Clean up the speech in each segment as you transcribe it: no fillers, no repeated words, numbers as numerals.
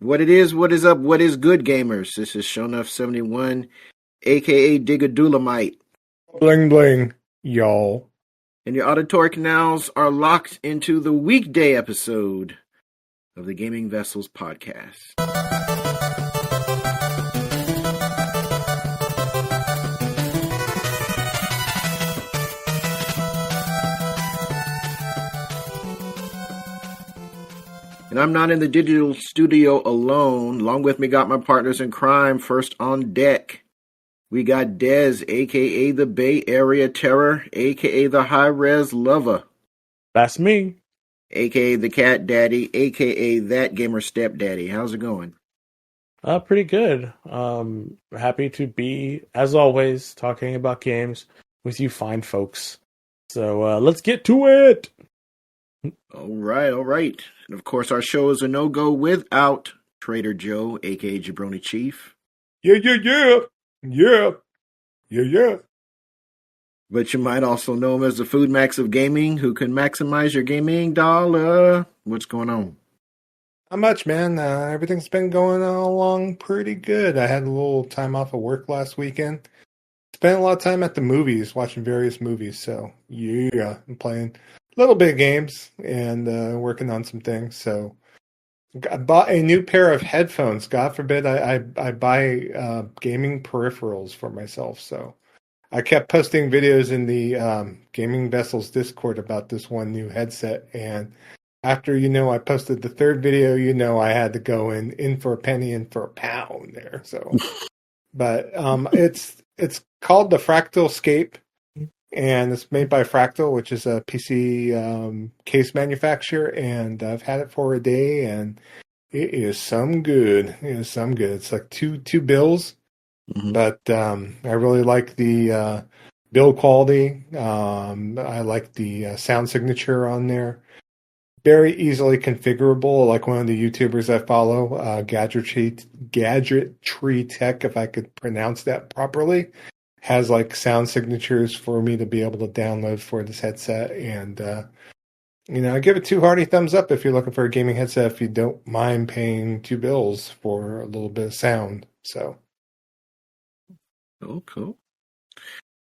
What it is, what is up, what is good, gamers? This is Shonuff71, aka Digadulamite. Bling bling, y'all. And your auditory canals are locked into the weekday episode of the Gaming Vessels podcast. And I'm not in the digital studio alone. Along with me got my partners in crime. First on deck, we got Dez, a.k.a. the Bay Area Terror, a.k.a. the High Res Lover. That's me. A.k.a. the Cat Daddy, a.k.a. that gamer stepdaddy. How's it going? Pretty good. Happy to be, as always, talking about games with you fine folks. So let's get to it. All right. And of course, our show is a no-go without Trader Joe, a.k.a. Jabroni Chief. Yeah. But you might also know him as the Food Max of Gaming, who can maximize your gaming dollar. What's going on? Not much, man. Everything's been going along pretty good. I had a little time off of work last weekend. Spent a lot of time at the movies, watching various movies. So, yeah, I'm playing a little bit of games and working on some things. So, I bought a new pair of headphones. God forbid I buy gaming peripherals for myself. So, I kept posting videos in the Gaming Vessels Discord about this one new headset. And after, I posted the third video, I had to go in for a penny, in for a pound there. So, but it's called the Fractal Scape. And it's made by Fractal, which is a PC case manufacturer. And I've had it for a day, and it is some good. It's like two bills. Mm-hmm. But I really like the build quality. I like the sound signature on there. Very easily configurable, like one of the YouTubers I follow, Gadgetry Tech, if I could pronounce that properly, has like sound signatures for me to be able to download for this headset. And, I give it 2 hearty thumbs up if you're looking for a gaming headset, if you don't mind paying 2 bills for a little bit of sound. So. Oh, cool.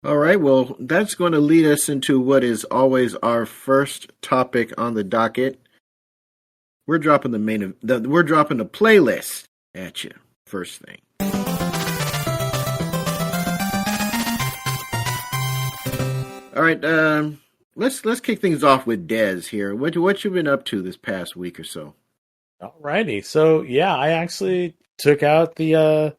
All right, well, that's going to lead us into what is always our first topic on the docket. We're dropping the playlist at you first thing. All right, let's kick things off with Dez here. What you been up to this past week or so? Alrighty, so yeah, I actually took out the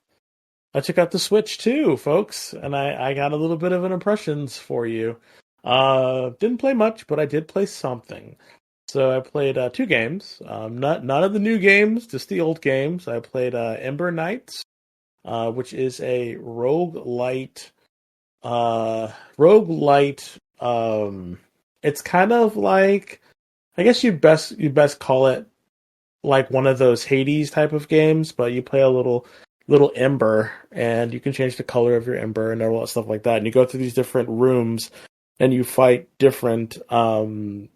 Switch too, folks, and I got a little bit of an impressions for you. Didn't play much, but I did play something. So I played 2 games. None of the new games, just the old games. I played Ember Knights, which is a roguelite. It's kind of like, I guess you best call it like one of those Hades type of games, but you play a little ember, and you can change the color of your ember and all that stuff like that. And you go through these different rooms, and you fight different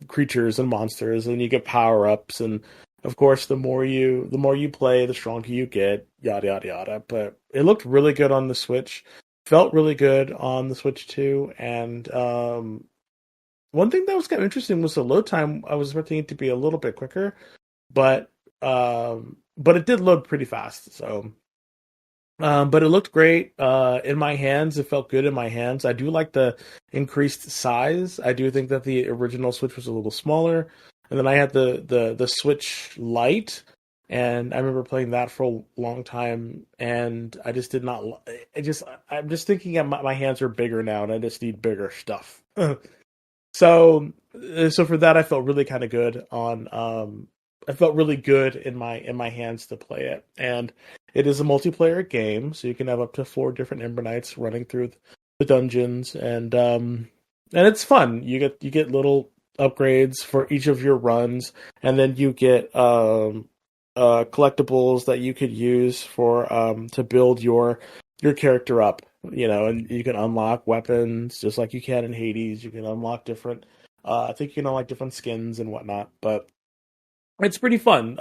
creatures and monsters, and you get power ups. And of course, the more you play, the stronger you get. Yada yada yada. But it looked really good on the Switch. Felt really good on the Switch too. And one thing that was kind of interesting was the load time. I was expecting it to be a little bit quicker, but it did load pretty fast. So. But it looked great in my hands. It felt good in my hands. I do like the increased size. I do think that the original Switch was a little smaller. And then I had the Switch Lite, and I remember playing that for a long time. And I just did not. I'm just thinking that my hands are bigger now, and I just need bigger stuff. So for that, I felt really kind of good on. I felt really good in my hands to play it, and it is a multiplayer game, so you can have up to 4 different Ember Knights running through the dungeons, and it's fun. You get little upgrades for each of your runs, and then you get collectibles that you could use for to build your character up. And you can unlock weapons just like you can in Hades. You can unlock different. I think you can unlock different skins and whatnot, but. It's pretty fun.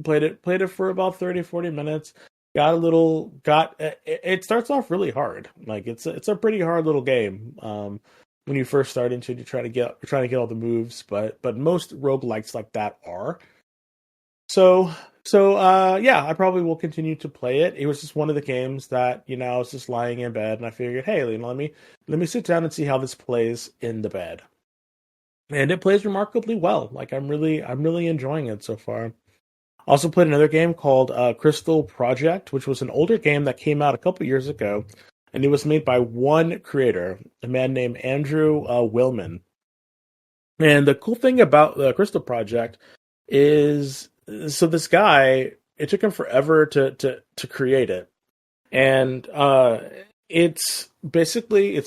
Played it for about 30-40 minutes. It starts off really hard. Like it's a pretty hard little game. When you first start into it, you're trying to get all the moves, but most roguelikes like that are. So yeah, I probably will continue to play it. It was just one of the games that, I was just lying in bed and I figured, hey, let me sit down and see how this plays in the bed. And it plays remarkably well. Like I'm really enjoying it so far. Also played another game called Crystal Project, which was an older game that came out a couple years ago, and it was made by one creator, a man named Andrew Willman. And the cool thing about the Crystal Project is, so this guy, it took him forever to create it, and it's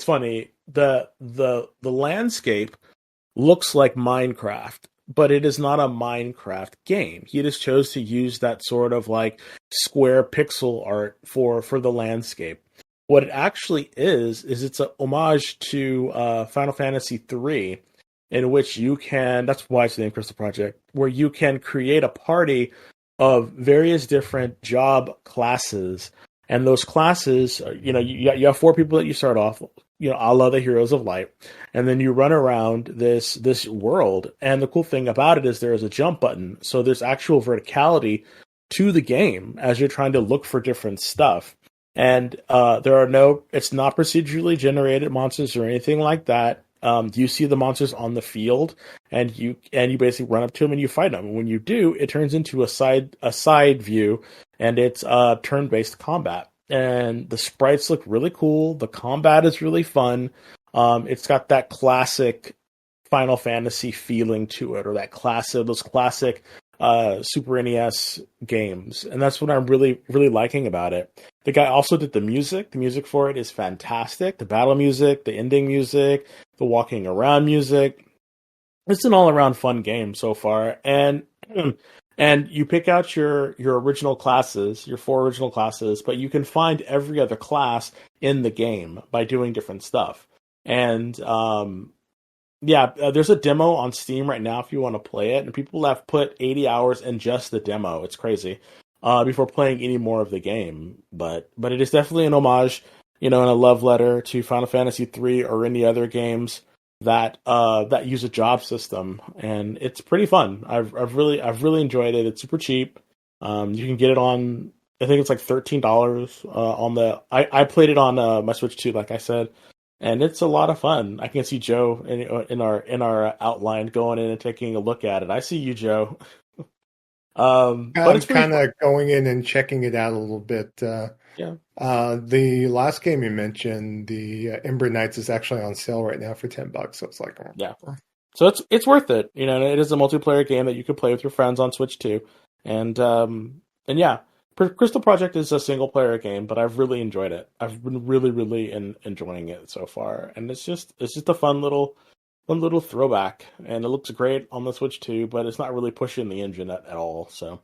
funny. The landscape looks like Minecraft, but it is not a Minecraft game. He just chose to use that sort of like square pixel art for the landscape. What it actually is it's a homage to Final Fantasy III, in which you can. That's why it's named Crystal Project, where you can create a party of various different job classes, and those classes, you have four people that you start off, a la the Heroes of Light, and then you run around this world. And the cool thing about it is there is a jump button, so there's actual verticality to the game as you're trying to look for different stuff. And it's not procedurally generated monsters or anything like that. You see the monsters on the field, and you basically run up to them and you fight them. And when you do, it turns into a side view, and it's turn-based combat. And the sprites look really cool. The combat is really fun. It's got that classic Final Fantasy feeling to it, or those classic Super NES games, and that's what I'm really really liking about it. The guy also did the music. The music for it is fantastic. The battle music, the ending music, the walking around music. It's an all around fun game so far, and you pick out your original classes, your four original classes, but you can find every other class in the game by doing different stuff. And there's a demo on Steam right now if you want to play it, and people have put 80 hours in just the demo. It's crazy. Before playing any more of the game, but it is definitely an homage, and a love letter to Final Fantasy III or any other games that use a job system, and it's pretty fun. I've really enjoyed it. It's super cheap. You can get it on, I think it's like $13 on the. I played it on my Switch too, like I said, and it's a lot of fun. I can see Joe in our outline going in and taking a look at it. I see you, Joe. But I'm it's pretty kind of going in and checking it out a little bit. yeah. The last game you mentioned, the Ember Knights, is actually on sale right now for $10. So it's like, Yeah. So it's worth it. It is a multiplayer game that you could play with your friends on Switch too. And yeah, Crystal Project is a single player game, but I've really enjoyed it. I've been really, really enjoying it so far. And it's just a fun little throwback, and it looks great on the Switch too, but it's not really pushing the engine at all. So,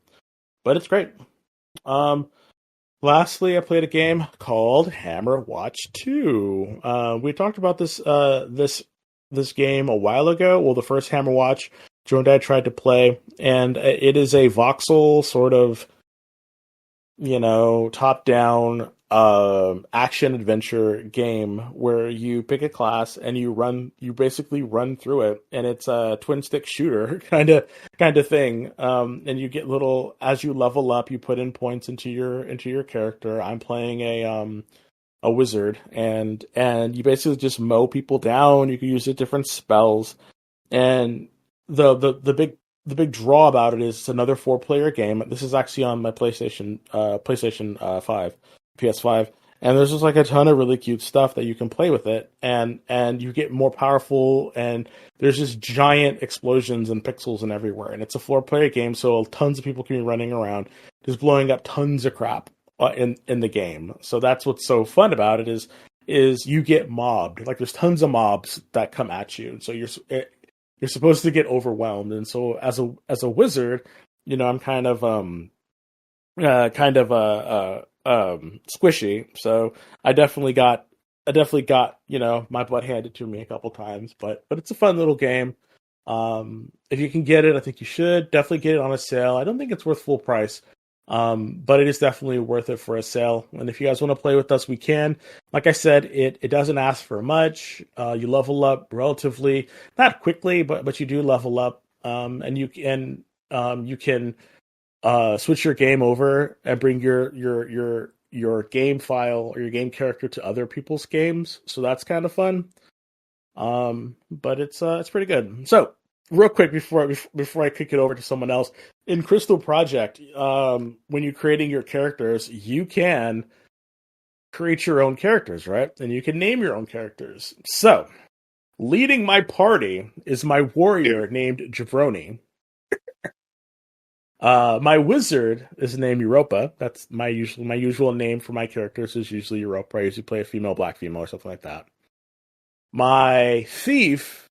but it's great. Lastly, I played a game called Hammer Watch 2. We talked about this game a while ago. Well, the first Hammer Watch, Joe and I tried to play, and it is a voxel sort of, top-down action adventure game where you pick a class and you basically run through it, and it's a twin stick shooter kind of thing. And you get as you level up, you put in points into your character. I'm playing a wizard, and you basically just mow people down. You can use the different spells, and the big draw about it is it's another 4-player game. This is actually on my PlayStation 5, PS5, and there's just like a ton of really cute stuff that you can play with it, and you get more powerful, and there's just giant explosions and pixels and everywhere, and it's a 4-player game, so tons of people can be running around just blowing up tons of crap in the game. So that's what's so fun about it is you get mobbed. Like there's tons of mobs that come at you, so you're supposed to get overwhelmed. And so as a wizard, I'm kind of squishy. So I definitely got my butt handed to me a couple times, but it's a fun little game. If you can get it, I think you should definitely get it on a sale. I don't think it's worth full price, but it is definitely worth it for a sale. And if you guys want to play with us, we can. Like I said, it doesn't ask for much. You level up relatively, not quickly, but you do level up, and you can switch your game over and bring your game file or your game character to other people's games. So that's kind of fun. But it's pretty good. So real quick before I kick it over to someone else, in Crystal Project, when you're creating your characters, you can create your own characters, right? And you can name your own characters. So leading my party is my warrior named Jabroni. My wizard is named Europa. That's my usual name for my characters is usually Europa. I usually play a female, black female, or something like that. My thief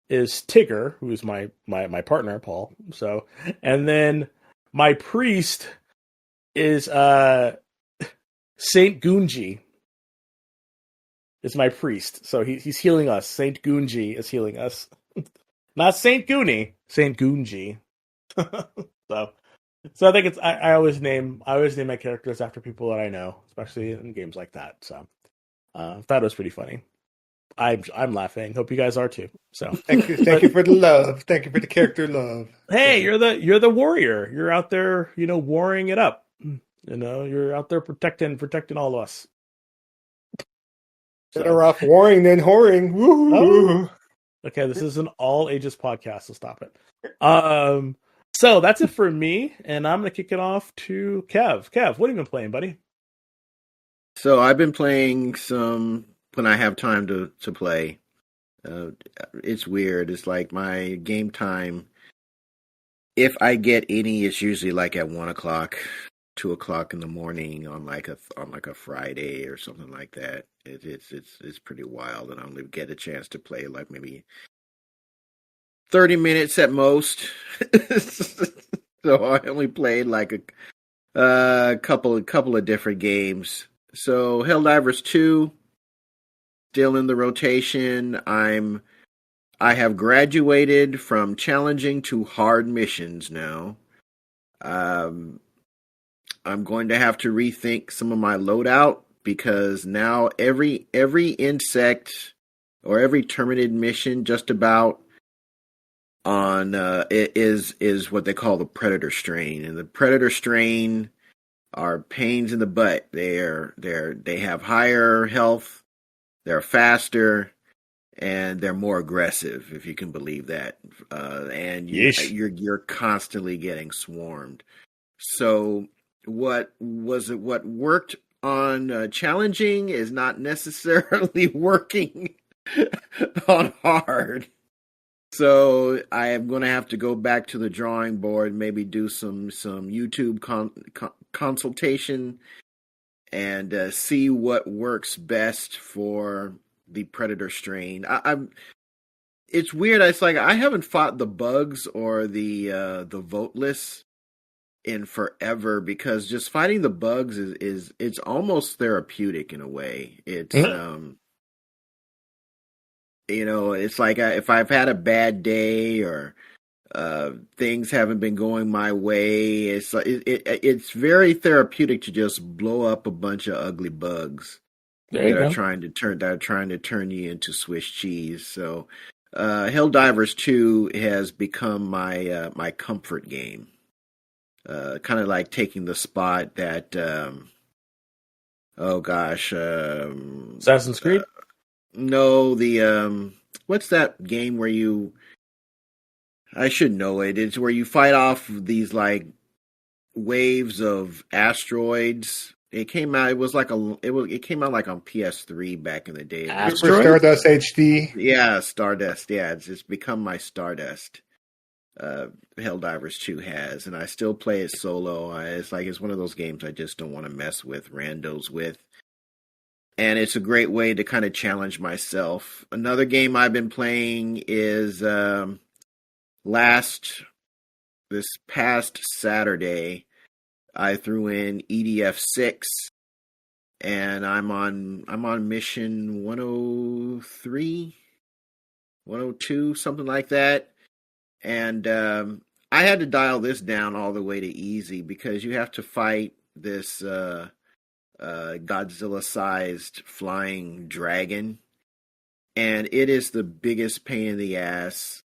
is Tigger, who is my partner, Paul. So, and then my priest is Saint Gunji. Is my priest. So he's healing us. Saint Gunji is healing us. Not Saint Goonie, Saint Gunji. So I think it's I always name my characters after people that I know, especially in games like that. So thought it was pretty funny. I'm laughing. Hope you guys are too. So thank you for the love. Thank you for the character love. Hey, you're the warrior. You're out there, warring it up. You're out there protecting all of us. Better off warring than whoring. Woo-hoo. Oh. Okay, this is an all ages podcast, so stop it. So that's it for me, and I'm gonna kick it off to Kev. Kev, what have you been playing, buddy? So I've been playing some when I have time to play. It's weird. It's like my game time. If I get any, it's usually like at 1:00, 2:00 in the morning on like a Friday or something like that. It's pretty wild, and I only get a chance to play like maybe 30 minutes at most. So I only played like a couple of different games. So Helldivers 2, still in the rotation. I have graduated from challenging to hard missions now. I'm going to have to rethink some of my loadout because now every insect or every terminated mission just about on is what they call the predator strain, and the predator strain are pains in the butt. They have higher health, they're faster, and they're more aggressive, if you can believe that. And you're constantly getting swarmed. So what worked on challenging is not necessarily working on hard. So I am going to have to go back to the drawing board, maybe do some YouTube consultation and see what works best for the predator strain. It's weird. It's like I haven't fought the bugs or the voteless in forever because just fighting the bugs is it's almost therapeutic in a way. It's it's like if I've had a bad day or things haven't been going my way, it's very therapeutic to just blow up a bunch of ugly bugs that are trying to turn you into Swiss cheese. So Helldivers 2 has become my comfort game. Kind of like taking the spot that Assassin's Creed? No, the what's that game where I should know it. It's where you fight off these like waves of asteroids. It came out. It came out like on PS3 back in the day. Stardust HD. Yeah, Stardust. Yeah, it's become my Stardust. Helldivers 2 has, and I still play it solo. It's one of those games I just don't want to mess with randos with. And it's a great way to kind of challenge myself. Another game I've been playing is this past Saturday, I threw in EDF 6, and I'm on mission 103, 102, something like that. And I had to dial this down all the way to easy because you have to fight this Godzilla-sized flying dragon, and it is the biggest pain in the ass.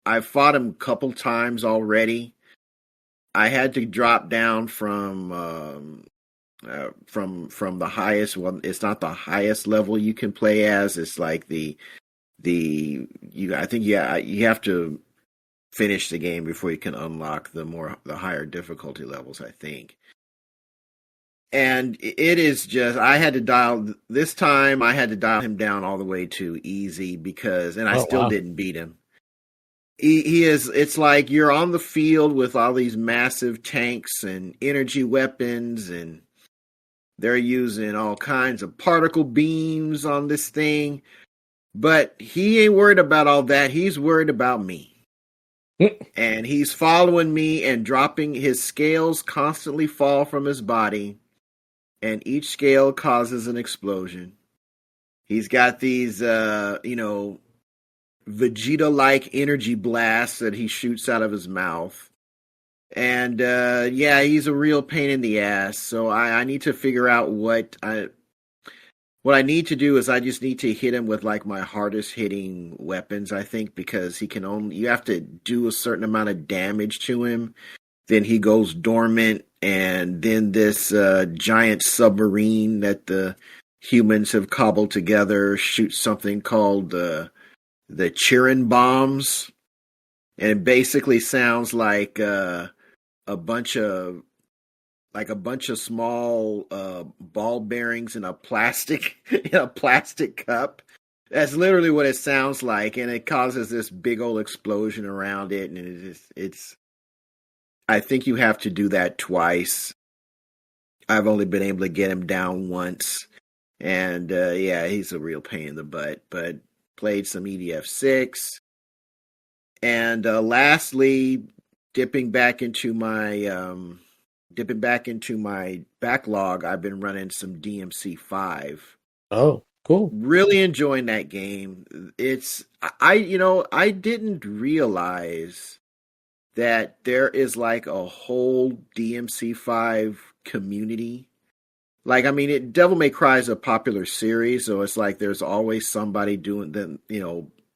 I've fought him a couple times already. I had to drop down from the highest. Well, it's not the highest level you can play as. It's like I think you have to finish the game before you can unlock the higher difficulty levels, I think. And it is just, I had to dial him down all the way to easy and I still didn't beat him. It's like you're on the field with all these massive tanks and energy weapons, and they're using all kinds of particle beams on this thing. But he ain't worried about all that. He's worried about me. And he's following me and dropping his scales constantly fall from his body. And each scale causes an explosion. He's got these, Vegeta-like energy blasts that he shoots out of his mouth. And, he's a real pain in the ass. So I need to figure out what I need to do is I just need to hit him with like my hardest hitting weapons, I think, because you have to do a certain amount of damage to him. Then he goes dormant, and then this giant submarine that the humans have cobbled together shoots something called the Chirin bombs, and it basically sounds like a bunch of small ball bearings in a plastic cup. That's literally what it sounds like, and it causes this big old explosion around it, and it's. I think you have to do that twice. I've only been able to get him down once, and he's a real pain in the butt. But played some EDF6, and lastly, dipping back into my backlog, I've been running some DMC5. Oh, cool! Really enjoying that game. I didn't realize that there is like a whole DMC5 community. Like, I mean, Devil May Cry is a popular series, so it's like there's always somebody doing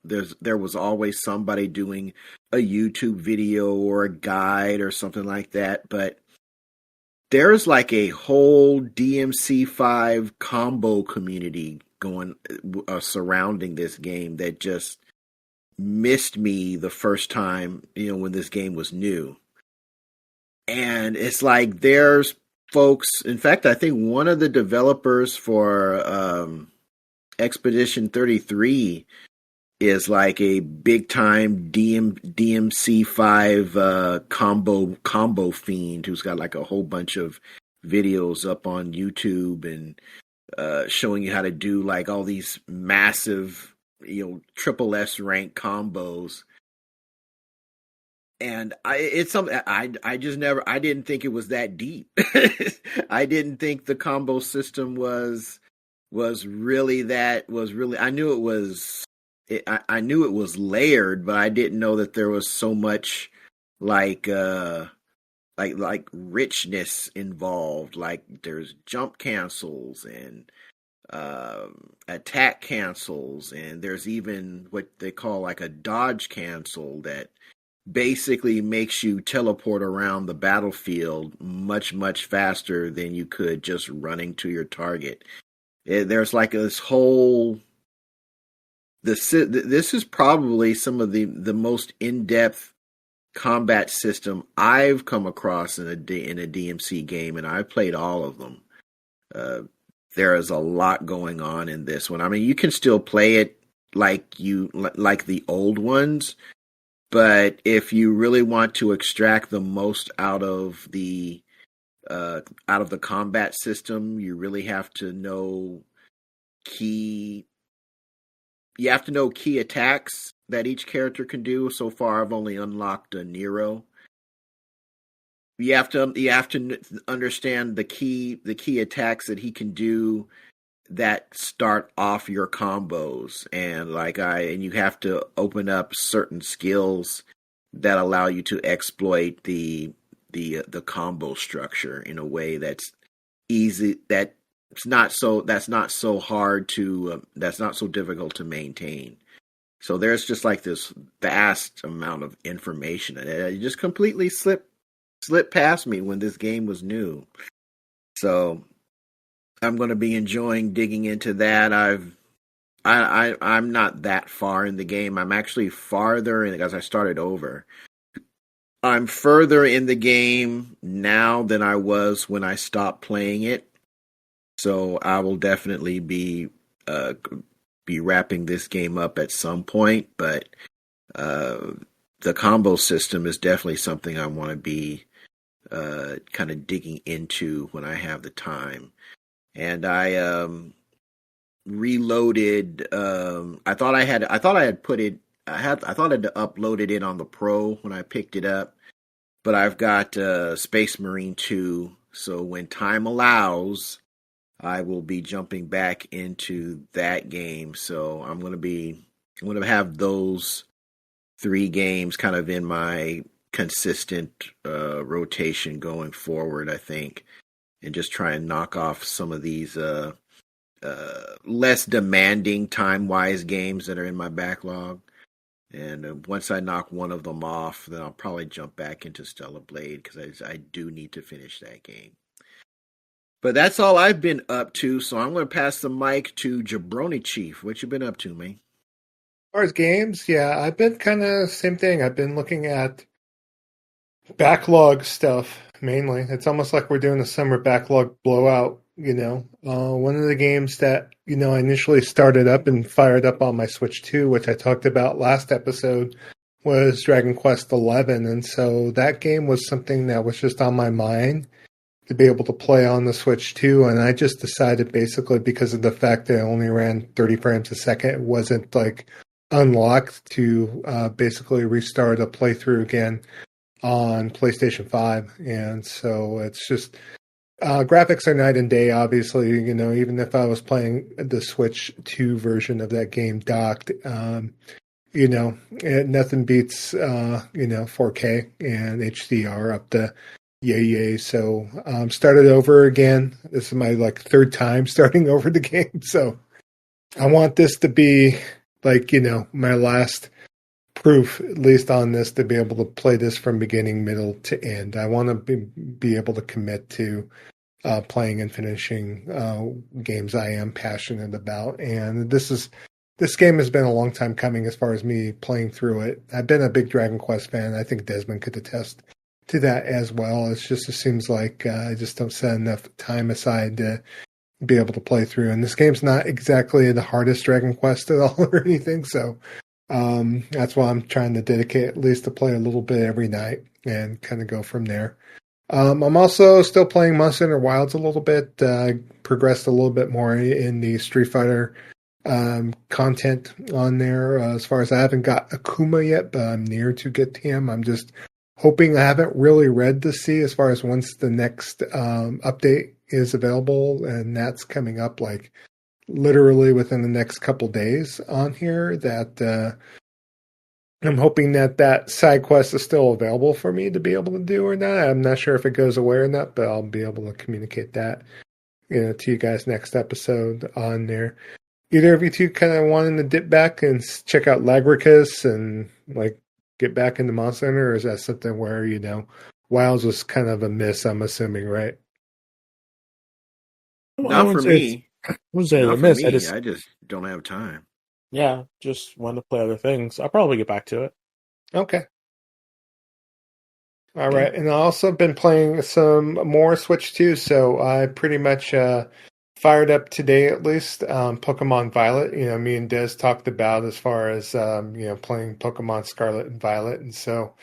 there was always somebody doing a YouTube video or a guide or something like that. But there's like a whole DMC5 combo community going surrounding this game that just missed me the first time, when this game was new. And it's like there's folks, in fact, I think one of the developers for Expedition 33 is like a big time DMC5 combo fiend who's got like a whole bunch of videos up on YouTube and showing you how to do like all these massive triple S rank combos. And it's something I just never, I didn't think it was that deep. I didn't think the combo system was really, I knew it was, I knew it was layered, but I didn't know that there was so much like richness involved. Like there's jump cancels and attack cancels, and there's even what they call like a dodge cancel that basically makes you teleport around the battlefield much, much faster than you could just running to your target. There's like this whole, this is probably some of the most in-depth combat system I've come across in a DMC game, and I've played all of them. There is a lot going on in this one. I mean, you can still play it like the old ones, but if you really want to extract the most out of the combat system, you really have to know key attacks that each character can do. So far, I've only unlocked a Nero. You have to understand the key attacks that he can do that start off your combos, and you have to open up certain skills that allow you to exploit the combo structure in a way that's easy, that's not so hard to that's not so difficult to maintain. So there's just like this vast amount of information, and it just completely slipped past me when this game was new. So I'm going to be enjoying digging into that. I'm not that far in the game. I'm actually farther in, as I started over. I'm further in the game now than I was when I stopped playing it. So I will definitely be wrapping this game up at some point, but the combo system is definitely something I want to be kind of digging into when I have the time. And I reloaded. I thought I had uploaded it on the Pro when I picked it up, but I've got Space Marine 2. So when time allows, I will be jumping back into that game. So I'm going to have those 3 games kind of in my consistent rotation going forward, I think, and just try and knock off some of these less demanding time-wise games that are in my backlog. And once I knock one of them off, then I'll probably jump back into Stellar Blade, because I do need to finish that game. But that's all I've been up to, so I'm going to pass the mic to Jabroni Chief. What you been up to, man? As far as games, yeah, I've been kind of same thing. I've been looking at backlog stuff mainly. It's almost like we're doing a summer backlog blowout. One of the games that I initially started up and fired up on my Switch 2, which I talked about last episode, was Dragon Quest XI, and so that game was something that was just on my mind to be able to play on the Switch 2, and I just decided, basically because of the fact that it only ran 30 frames a second, it wasn't like unlocked, to basically restart a playthrough again on PlayStation 5. And so it's just graphics are night and day, obviously. Even if I was playing the Switch 2 version of that game docked, nothing beats 4K and HDR up to yay. So started over again. This is my 3rd time starting over the game, so I want this to be my last proof, at least on this, to be able to play this from beginning, middle to end. I want to be able to commit to playing and finishing games I am passionate about. And this game has been a long time coming as far as me playing through it. I've been a big Dragon Quest fan. I think Desmond could attest to that as well. It seems like I just don't set enough time aside to be able to play through. And this game's not exactly the hardest Dragon Quest at all or anything. So that's why I'm trying to dedicate at least to play a little bit every night and kind of go from there. I'm also still playing Monster Hunter Wilds a little bit. Progressed a little bit more in the Street Fighter content on there. As far as I haven't got Akuma yet, but I'm near to get to him. I'm just hoping. I haven't really read to see as far as once the next update is available, and that's coming up literally within the next couple days on here, that I'm hoping that side quest is still available for me to be able to do or not. I'm not sure if it goes away or not, but I'll be able to communicate that to you guys next episode on there. Either of you two kind of wanting to dip back and check out Lagricus and get back into Monster Hunter, or is that something where Wilds was kind of a miss, I'm assuming, right? Not for me. Was it a Not for miss? me. I just don't have time. Yeah, just want to play other things. I'll probably get back to it. Okay. All right. And I also been playing some more Switch 2, so I pretty much fired up today, at least, Pokemon Violet. Me and Des talked about as far as playing Pokemon Scarlet and Violet, and so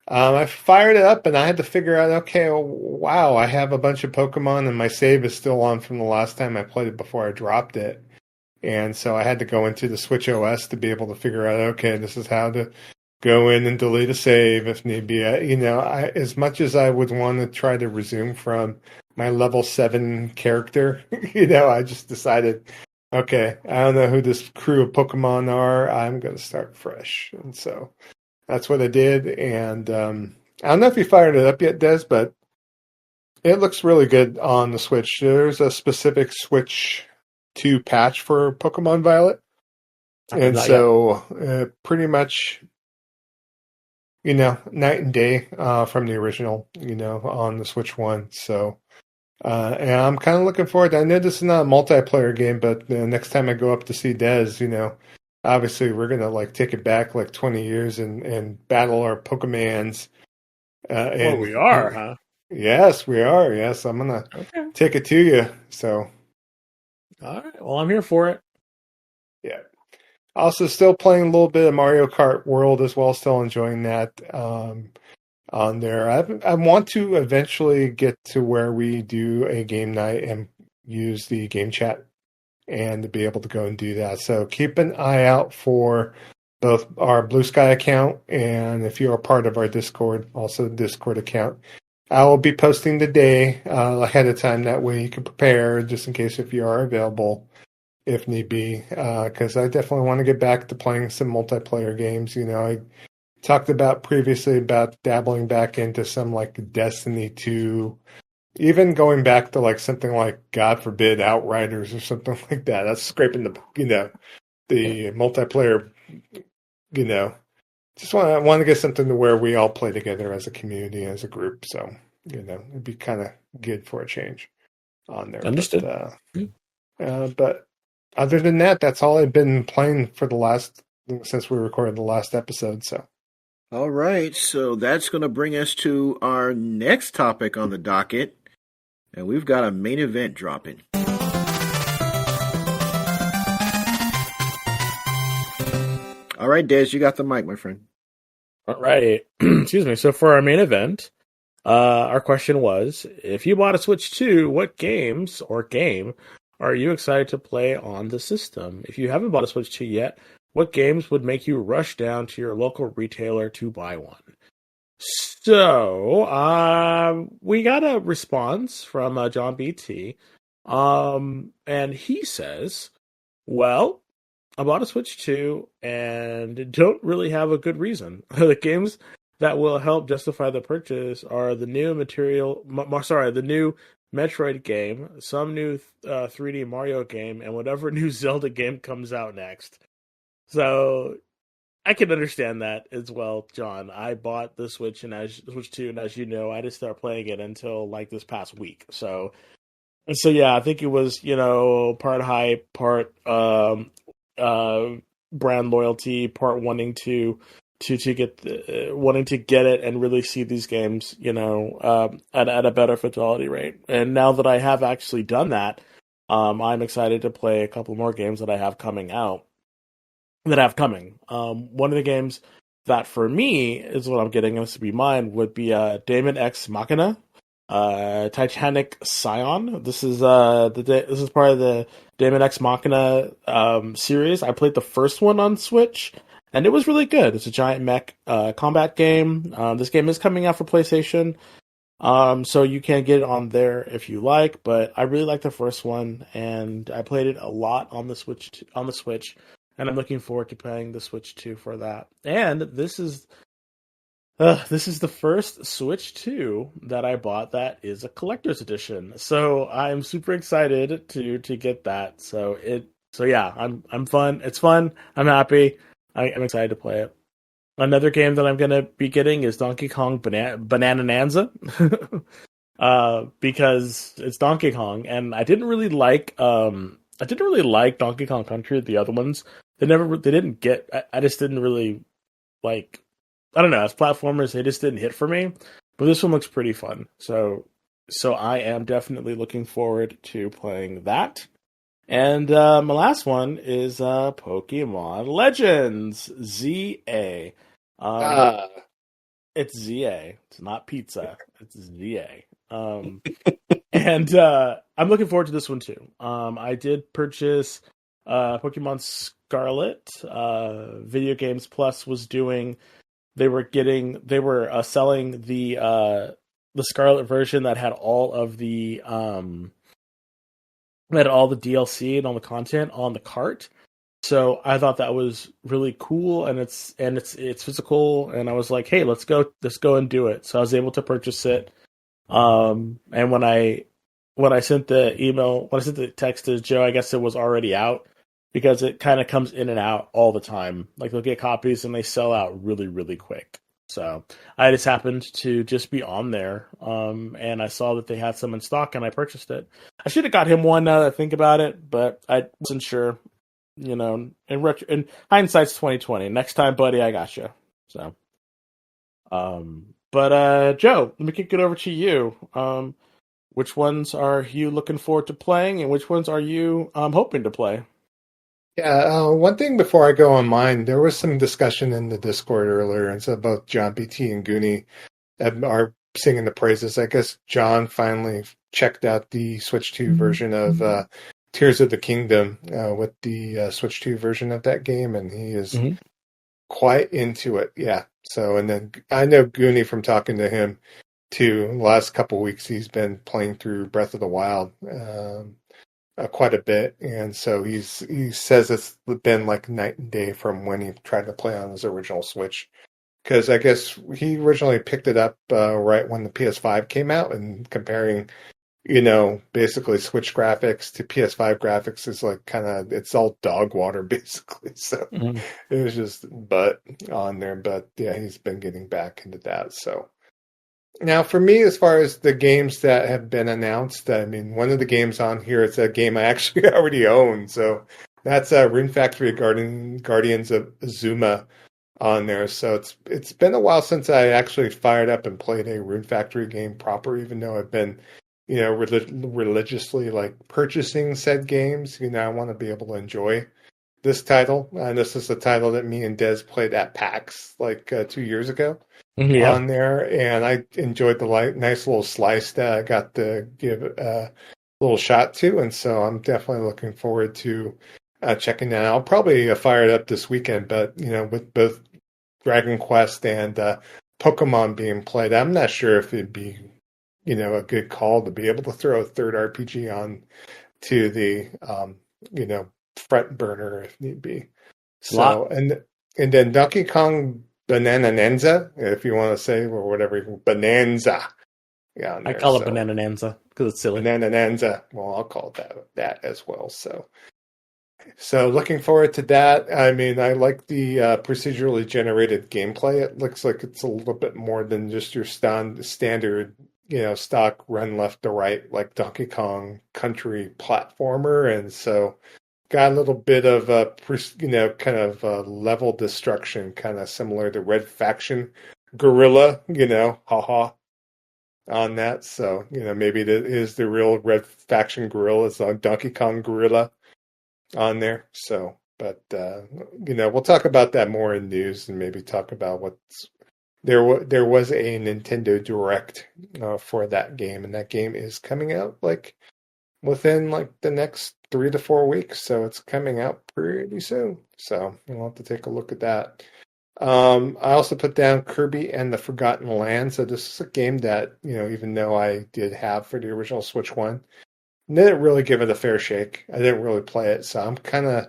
I fired it up, and I had to figure out, okay, wow, I have a bunch of Pokemon, and my save is still on from the last time I played it before I dropped it. And so I had to go into the Switch OS to be able to figure out, okay, this is how to go in and delete a save if need be. As much as I would want to try to resume from my level 7 character, I just decided, okay, I don't know who this crew of Pokemon are. I'm going to start fresh. And so That's what I did, and I don't know if you fired it up yet, Des, but it looks really good on the Switch. There's a specific Switch 2 patch for Pokemon Violet, and Not yet. so pretty much, night and day from the original, on the Switch 1. So, and I'm kind of looking forward. I know this is not a multiplayer game, but next time I go up to see Des, obviously we're gonna like take it back like 20 years and battle our Pokemans. Well, we are, huh? Yes, we are. Yes, I'm gonna Okay. take it to you. So, All right. Well, I'm here for it. yeah. Also, still playing a little bit of Mario Kart World as well. Still enjoying that on there. I want to eventually get to where we do a game night and use the game chat and to be able to go and do that. So keep an eye out for both our Blue Sky account and if you're a part of our Discord, also the Discord account. I will be posting the day ahead of time. That way you can prepare just in case if you are available, if need be. Because I definitely want to get back to playing some multiplayer games. I talked about previously about dabbling back into some like Destiny 2, even going back to like something like God forbid Outriders or something like that. That's scraping the multiplayer, just want to get something to where we all play together as a community, as a group. So, it'd be kind of good for a change on there. Understood. But other than that, that's all I've been playing for since we recorded the last episode. So. All right, so that's going to bring us to our next topic on the docket, and we've got a main event dropping. All right, Des, you got the mic, my friend. All right. Excuse me. So for our main event, our question was, if you bought a Switch 2, what games or game are you excited to play on the system? If you haven't bought a Switch 2 yet, what games would make you rush down to your local retailer to buy one? So, we got a response from John BT, and he says, well, I bought a Switch 2 and don't really have a good reason. The games that will help justify the purchase are the new the new Metroid game, some new 3D Mario game, and whatever new Zelda game comes out next. So I can understand that as well, John. I bought the Switch Switch 2, and as you know, I didn't start playing it until like this past week. So yeah, I think it was part hype, part brand loyalty, part wanting to wanting to get it and really see these games, at a better fidelity rate. And now that I have actually done that, I'm excited to play a couple more games that I have coming. One of the games that for me is what I'm getting this to be mine would be Daemon X Machina, Titanic Scion. This is this is part of the Daemon X Machina series. I played the first one on Switch, and it was really good. It's a giant mech combat game. This game is coming out for PlayStation, so you can get it on there if you like. But I really like the first one, and I played it a lot on the Switch. And I'm looking forward to playing the Switch 2 for that. And this is the first Switch 2 that I bought that is a collector's edition. So I'm super excited to get that. So yeah, I'm fun. It's fun. I'm happy. I'm excited to play it. Another game that I'm gonna be getting is Donkey Kong Banananza. Because it's Donkey Kong, and I didn't really like Donkey Kong Country, the other ones. I just didn't really like, I don't know, as platformers, they just didn't hit for me. But this one looks pretty fun. So I am definitely looking forward to playing that. And my last one is Pokemon Legends ZA. It's ZA. It's not pizza. It's ZA. And I'm looking forward to this one too. I did purchase Pokemon Scarlet. Video Games Plus was doing. They were selling the Scarlet version that had all of the DLC and all the content on the cart. So I thought that was really cool, and it's physical, and I was like, hey, let's go and do it. So I was able to purchase it. And when I sent the text to Joe, I guess it was already out because it kind of comes in and out all the time. Like they'll get copies and they sell out really, really quick. So I just happened to just be on there, and I saw that they had some in stock, and I purchased it. I should have got him one now that I think about it, but I wasn't sure. In hindsight's 2020. Next time, buddy, I got you. So, but Joe, let me kick it over to you. Which ones are you looking forward to playing, and which ones are you hoping to play? Yeah, one thing before I go on mine, there was some discussion in the Discord earlier, and so both John BT and Goonie are singing the praises. I guess John finally checked out the Switch 2 version of Tears of the Kingdom with the Switch 2 version of that game, and he is quite into it. Yeah. So, and then I know Goonie from talking to him too. The last couple of weeks, he's been playing through Breath of the Wild quite a bit, and so he says it's been like night and day from when he tried to play on his original Switch. Because I guess he originally picked it up right when the PS5 came out, and comparing, basically Switch graphics to PS5 graphics is like it's all dog water basically. So it was just butt on there. But yeah, he's been getting back into that. So now for me, as far as the games that have been announced, I mean, one of the games on here is a game I actually already own. So that's Rune Factory Guardians of Azuma on there. So it's been a while since I actually fired up and played a Rune Factory game proper, even though I've been religiously like purchasing said games. I want to be able to enjoy this title, and this is the title that me and Des played at PAX like 2 years ago on there, and I enjoyed the nice little slice that I got to give a little shot to, and so I'm definitely looking forward to checking that out. I'll probably fire it up this weekend, but with both Dragon Quest and Pokemon being played, I'm not sure if it'd be a good call to be able to throw a third RPG on to the front burner if need be. So and then Donkey Kong Banananza, if you want to say, or whatever, Bonanza. Yeah, I call it Banananza because it's silly. Banananza. Well, I'll call it that as well. So looking forward to that. I mean, I like the procedurally generated gameplay. It looks like it's a little bit more than just your standard, stock run left to right like Donkey Kong Country platformer, and so got a little bit of kind of level destruction, kind of similar to Red Faction Gorilla, haha, on that. So maybe it is the real Red Faction Gorilla, is on Donkey Kong Gorilla on there. So, but we'll talk about that more in news, and maybe talk about what's there was a Nintendo Direct for that game, and that game is coming out like within like the next 3 to 4 weeks, so it's coming out pretty soon. So we'll have to take a look at that. I also put down Kirby and the Forgotten Land. So this is a game that even though I did have for the original Switch 1, didn't really give it a fair shake. I didn't really play it, so I'm kind of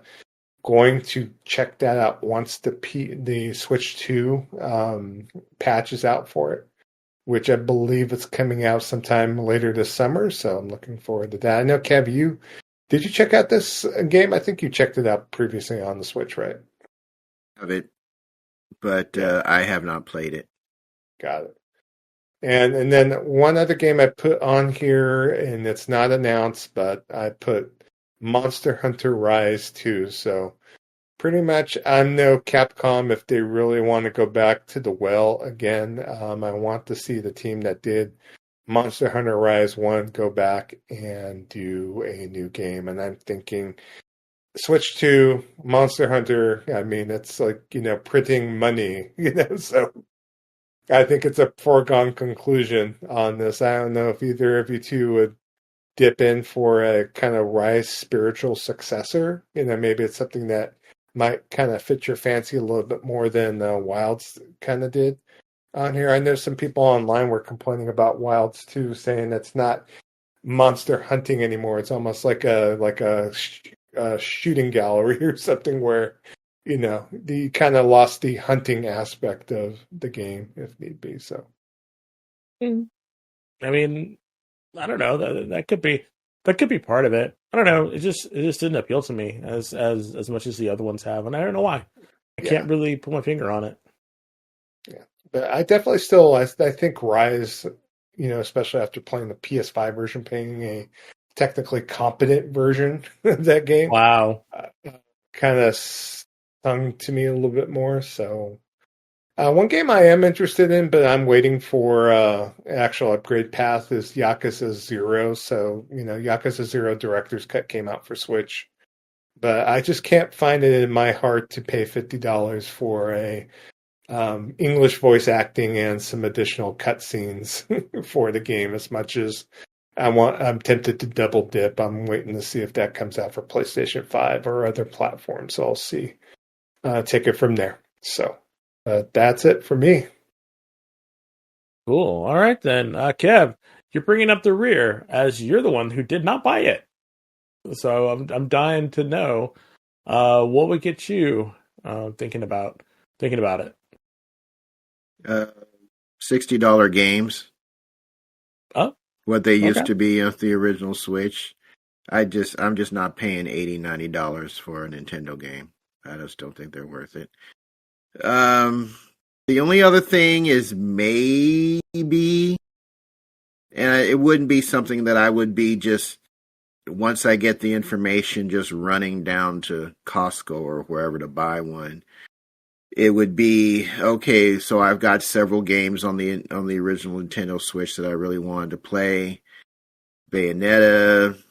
going to check that out once the Switch 2 patch is out for it, which I believe it's coming out sometime later this summer. So I'm looking forward to that. I know, Kev, did you check out this game? I think you checked it out previously on the Switch, right? Of it, but I have not played it. Got it. And then one other game I put on here, and it's not announced, but I put Monster Hunter Rise 2. So pretty much I know Capcom, if they really want to go back to the well again, I want to see the team that did Monster Hunter Rise 1 go back and do a new game. And I'm thinking Switch 2, Monster Hunter, I mean, it's like, printing money, so I think it's a foregone conclusion on this. I don't know if either of you two would dip in for a kind of Rise spiritual successor. Maybe it's something that might kind of fit your fancy a little bit more than Wilds kind of did on here. I know some people online were complaining about Wilds too, saying it's not monster hunting anymore. It's almost like a shooting gallery or something where, you kind of lost the hunting aspect of the game if need be. So, I mean, I don't know. That could be part of it. I don't know. It just didn't appeal to me as much as the other ones have, and I don't know why. I yeah, can't really put my finger on it. yeah. But I definitely still, I think Rise, especially after playing the PS5 version, playing a technically competent version of that game, Wow. kind of stung to me a little bit more. So, one game I am interested in, but I'm waiting for actual upgrade path is Yakuza 0. So, Yakuza 0 Director's Cut came out for Switch, but I just can't find it in my heart to pay $50 for a English voice acting and some additional cutscenes for the game. As much as I'm tempted to double dip. I'm waiting to see if that comes out for PlayStation 5 or other platforms. So I'll see. Take it from there. So that's it for me. Cool. All right then, Kev, you're bringing up the rear as you're the one who did not buy it. So I'm dying to know what would get you thinking about it. $60 games. Oh, What they used okay. to be of the original Switch. I'm just not paying $80, $90 for a Nintendo game. I just don't think they're worth it. The only other thing is maybe, and it wouldn't be something that I would be just, once I get the information, just running down to Costco or wherever to buy one. It would be, okay, so I've got several games on the original Nintendo Switch that I really wanted to play. Bayonetta,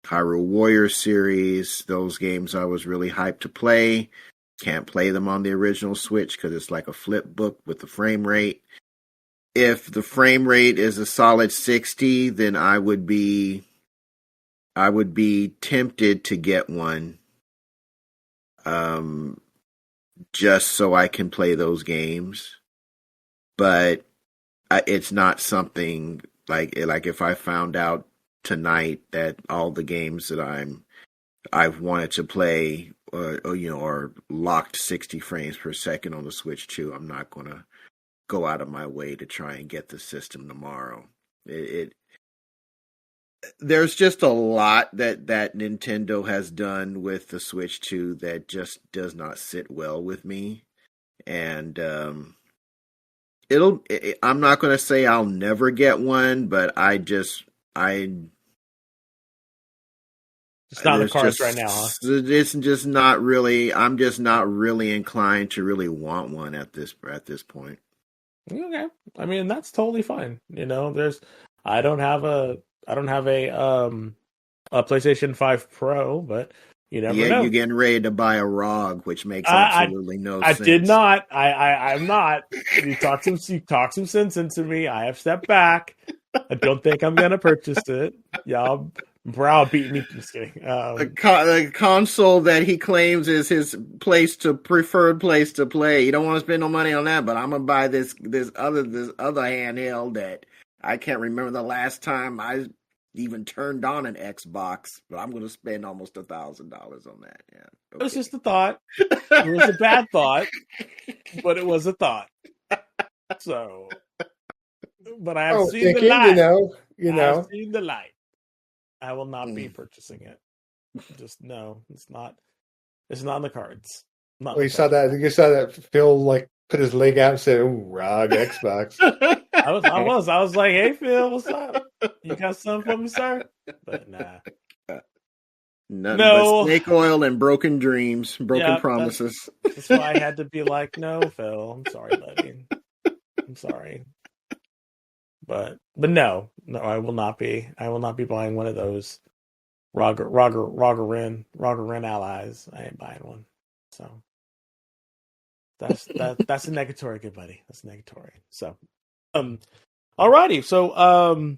Hyrule Warrior series, those games I was really hyped to play. Can't play them on the original Switch because it's like a flip book with the frame rate. If the frame rate is a solid 60, then I would be tempted to get one. Just so I can play those games. But it's not something like if I found out tonight that all the games that I've wanted to play are locked 60 frames per second on the Switch 2, I'm not going to go out of my way to try and get the system tomorrow. There's just a lot that Nintendo has done with the Switch 2 that just does not sit well with me. And I'm not going to say I'll never get one, but it's not in the cards right now, huh? It's just not really. I'm just not really inclined to really want one at this point. Okay, I mean that's totally fine. I don't have a PlayStation 5 Pro, but you never know. You're getting ready to buy a ROG, which makes absolutely no sense. I did not. I'm not. You talked some sense into me. I have stepped back. I don't think I'm gonna purchase it. Y'all browbeat me. Just kidding. The console that he claims is his preferred place to play. You don't want to spend no money on that, but I'm gonna buy this other handheld that I can't remember the last time I even turned on an Xbox, but I'm going to spend almost $1,000 on that. Yeah, okay. It was just a thought. It was a bad thought, but it was a thought. So, but I have seen the light. I have seen the light. I will not be purchasing it. Just no, it's not. It's not in the cards. You saw that Phil put his leg out and said, "Ooh, ROG Xbox." I was like, "Hey Phil, what's up? You got something for me, sir?" But nah. Nothing but snake oil and broken dreams, broken promises. That's why I had to be like, "No, Phil, I'm sorry, buddy. I'm sorry." But no, I will not be. I will not be buying one of those Roger Ren allies. I ain't buying one. So that's a negatory, good buddy. That's negatory. So, alrighty. So,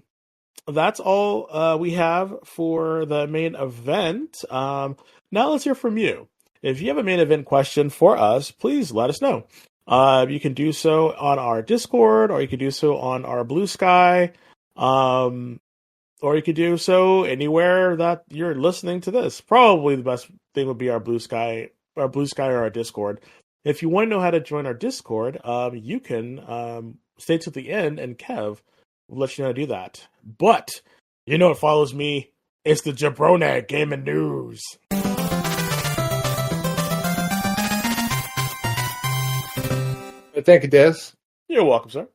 that's all we have for the main event. Now let's hear from you. If you have a main event question for us, please let us know. You can do so on our Discord, or you can do so on our Blue Sky, or or you could do so anywhere that you're listening to this. Probably the best thing would be our Blue Sky or our Discord. If you want to know how to join our Discord, you can stay to the end, and Kev will let you know how to do that. But you know what follows me? It's the Jabroni Gaming News. Thank you, Des. You're welcome, sir.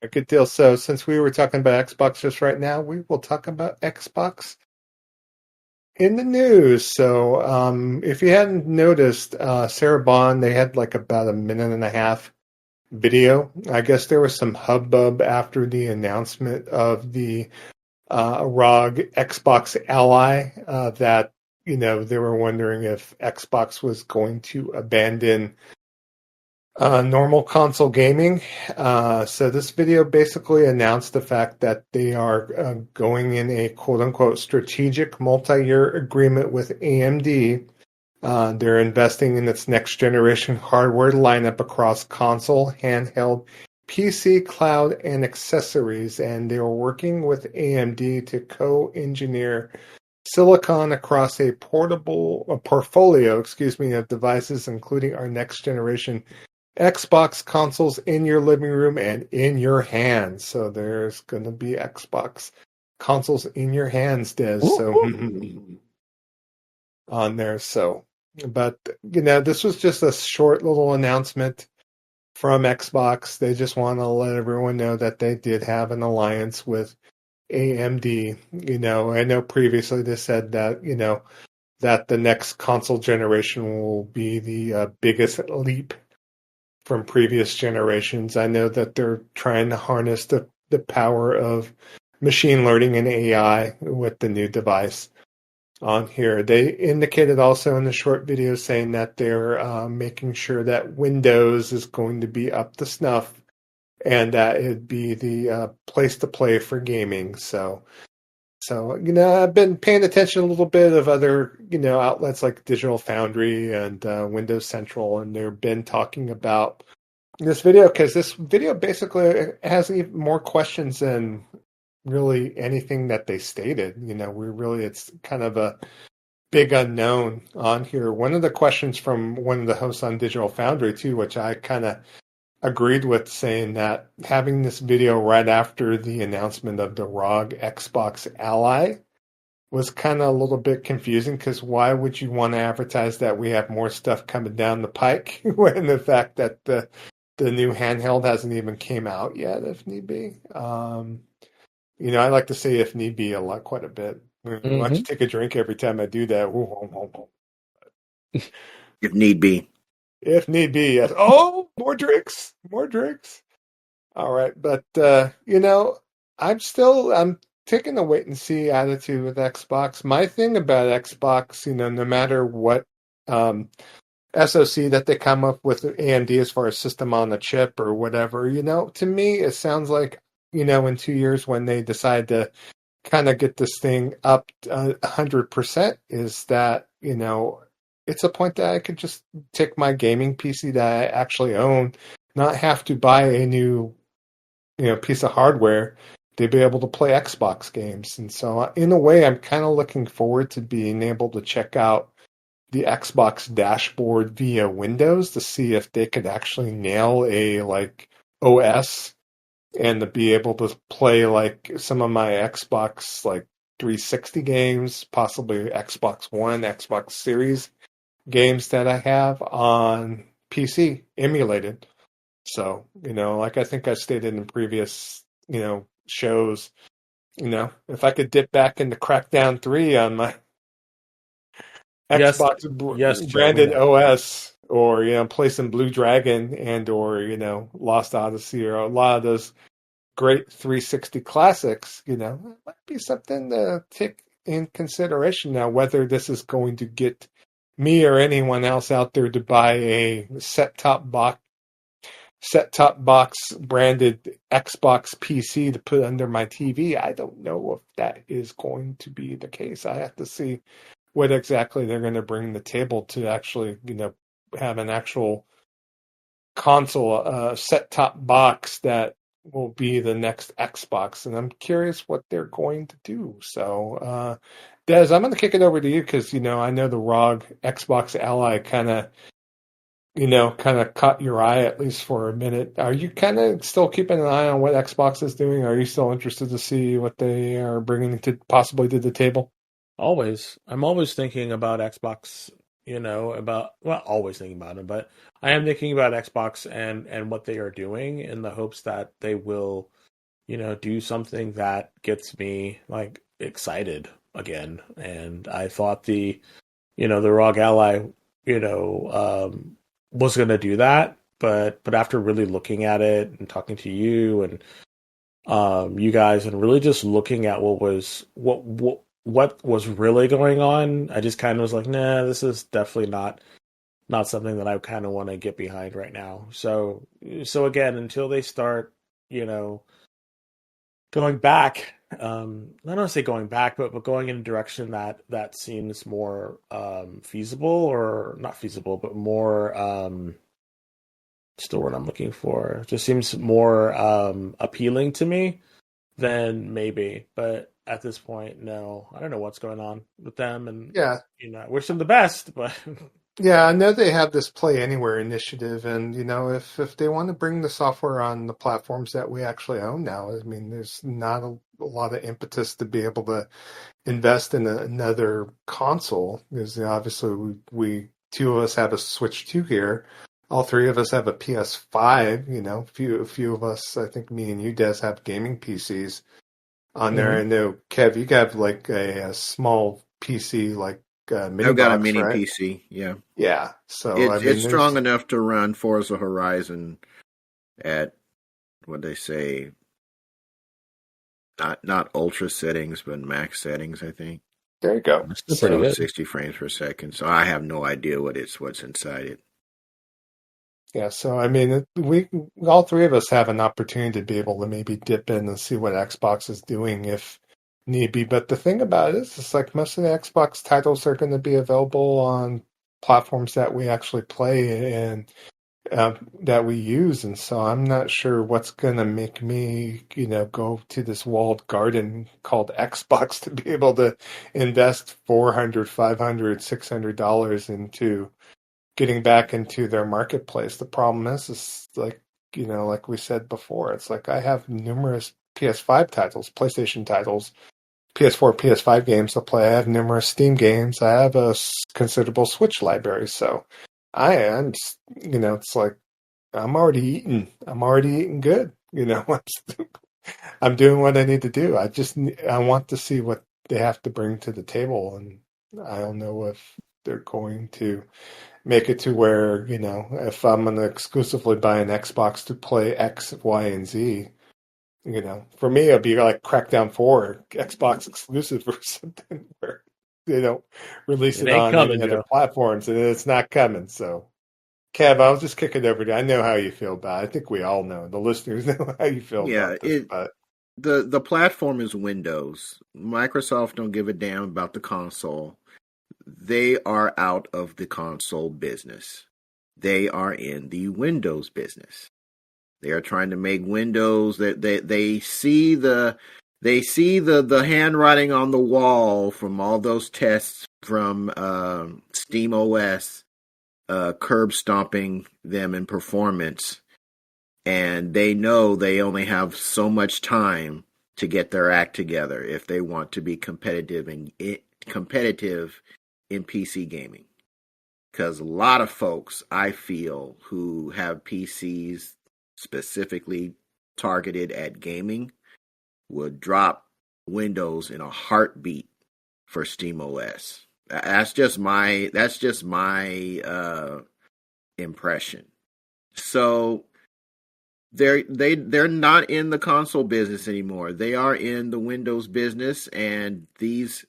A good deal. So, since we were talking about Xbox just right now, we will talk about Xbox in the news. So, if you hadn't noticed, Sarah Bond, they had like about a minute and a half video. I guess there was some hubbub after the announcement of the ROG Xbox Ally that, they were wondering if Xbox was going to abandon normal console gaming. So this video basically announced the fact that they are going in a quote-unquote strategic multi-year agreement with AMD. They're investing in its next-generation hardware lineup across console, handheld, PC, cloud, and accessories, and they're working with AMD to co-engineer silicon across a portfolio, of devices, including our next-generation Xbox consoles in your living room and in your hands. So there's going to be Xbox consoles in your hands, Des. So on there. So, but this was just a short little announcement from Xbox. They just want to let everyone know that they did have an alliance with AMD. I know previously they said that that the next console generation will be the biggest leap from previous generations. I know that they're trying to harness the power of machine learning and AI with the new device on here. They indicated also in the short video saying that they're making sure that Windows is going to be up to snuff and that it'd be the place to play for gaming. So I've been paying attention a little bit of other, outlets like Digital Foundry and Windows Central, and they've been talking about this video because this video basically has even more questions than really anything that they stated. It's kind of a big unknown on here. One of the questions from one of the hosts on Digital Foundry too, which I kind of agreed with, saying that having this video right after the announcement of the ROG Xbox Ally was kind of a little bit confusing, because why would you want to advertise that we have more stuff coming down the pike when the fact that the new handheld hasn't even came out yet, if need be. I like to say if need be a lot, quite a bit. Why don't you take a drink every time I do that? If need be. If need be, yes. Oh, more drinks. All right, but I'm taking a wait and see attitude with Xbox. My thing about Xbox, no matter what SoC that they come up with AMD as far as system on the chip or whatever, to me it sounds like in 2 years when they decide to kind of get this thing up 100%, is that it's a point that I could just take my gaming PC that I actually own, not have to buy a new, piece of hardware to be able to play Xbox games. And so in a way, I'm kind of looking forward to being able to check out the Xbox dashboard via Windows to see if they could actually nail a OS and to be able to play some of my Xbox 360 games, possibly Xbox One, Xbox Series games that I have on PC emulated. So, I think I stated in previous, shows, if I could dip back into Crackdown 3 on my Xbox branded OS, or, play some Blue Dragon and or, Lost Odyssey, or a lot of those great 360 classics, it might be something to take in consideration. Now, whether this is going to get me or anyone else out there to buy a set-top box branded Xbox PC to put under my TV, I don't know if that is going to be the case. I have to see what exactly they're going to bring to the table to actually, have an actual console, set-top box that will be the next Xbox, and I'm curious what they're going to do. So, Des, I'm going to kick it over to you because I know the ROG Xbox Ally kind of caught your eye at least for a minute. Are you kind of still keeping an eye on what Xbox is doing? Are you still interested to see what they are bringing to possibly to the table? Always. I'm always thinking about Xbox, always thinking about it, but I am thinking about Xbox and what they are doing in the hopes that they will, do something that gets me like excited again. And I thought the ROG Ally, was going to do that, but after really looking at it and talking to you and you guys and really just looking at what was really going on, I just kind of was like, nah, this is definitely not something that I kind of want to get behind right now. So again, until they start, going back, I don't want to say going back, but going in a direction that seems more feasible, or not feasible, but more still what I'm looking for. Just seems more appealing to me, then maybe. But at this point, no. I don't know what's going on with them, and Yeah. I wish them the best, but Yeah, I know they have this Play Anywhere initiative, and if they want to bring the software on the platforms that we actually own now, I mean, there's not a lot of impetus to be able to invest in another console, because obviously we two of us have a Switch 2 here. All three of us have a PS5. A few of us, I think me and you, Des, have gaming PCs on there. I know, Kev, you have like a small PC, like mini I've got a box, mini right? PC. Yeah, Yeah. So I it's mean, it's strong enough to run Forza Horizon at what they say, not ultra settings, but max settings. I think. there you go. it's still pretty good. 60 frames per second. So I have no idea what's inside it. Yeah, so I mean, we all three of us have an opportunity to be able to maybe dip in and see what Xbox is doing if need be. But the thing about it is, it's like most of the Xbox titles are going to be available on platforms that we actually play and that we use, and so I'm not sure what's going to make me, go to this walled garden called Xbox to be able to invest 400, 500, $600 into getting back into their marketplace. The problem is like, like we said before, it's like I have numerous PS5 titles, PlayStation titles, PS4, PS5 games to play. I have numerous Steam games. I have a considerable Switch library. So I am, it's like I'm already eating. I'm already eating good. I'm doing what I need to do. I want to see what they have to bring to the table, and I don't know if they're going to make it to where, if I'm going to exclusively buy an Xbox to play X, Y, and Z, for me, it'd be like Crackdown 4, Xbox exclusive or something where they don't release It it ain't on any coming, other Joe. platforms, and it's not coming. So, Kev, I'll just kick it over to you. I know how you feel about it. I think we all know. The listeners know how you feel Yeah, about this, but the platform is Windows. Microsoft don't give a damn about the console. They are out of the console business. They are in the Windows business. They are trying to make Windows that they see the handwriting on the wall from all those tests from Steam OS curb stomping them in performance, and they know they only have so much time to get their act together if they want to be competitive in PC gaming. Because a lot of folks, I feel, who have PCs specifically targeted at gaming would drop Windows in a heartbeat for SteamOS. That's just my impression. So they're not in the console business anymore. They are in the Windows business, and this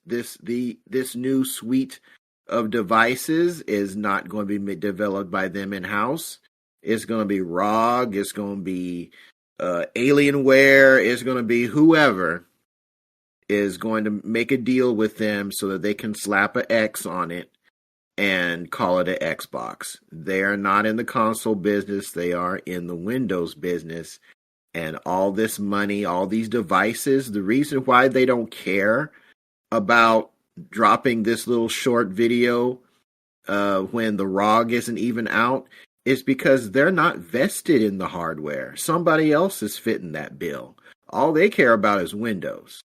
new suite of devices is not going to be developed by them in house. It's going to be ROG. It's going to be Alienware. It's going to be whoever is going to make a deal with them so that they can slap an X on it and call it an Xbox. They are not in the console business. They are in the Windows business. and all this money, all these devices. The reason why they don't care about dropping this little short video when the ROG isn't even out is because they're not vested in the hardware. Somebody else is fitting that bill. All they care about is Windows.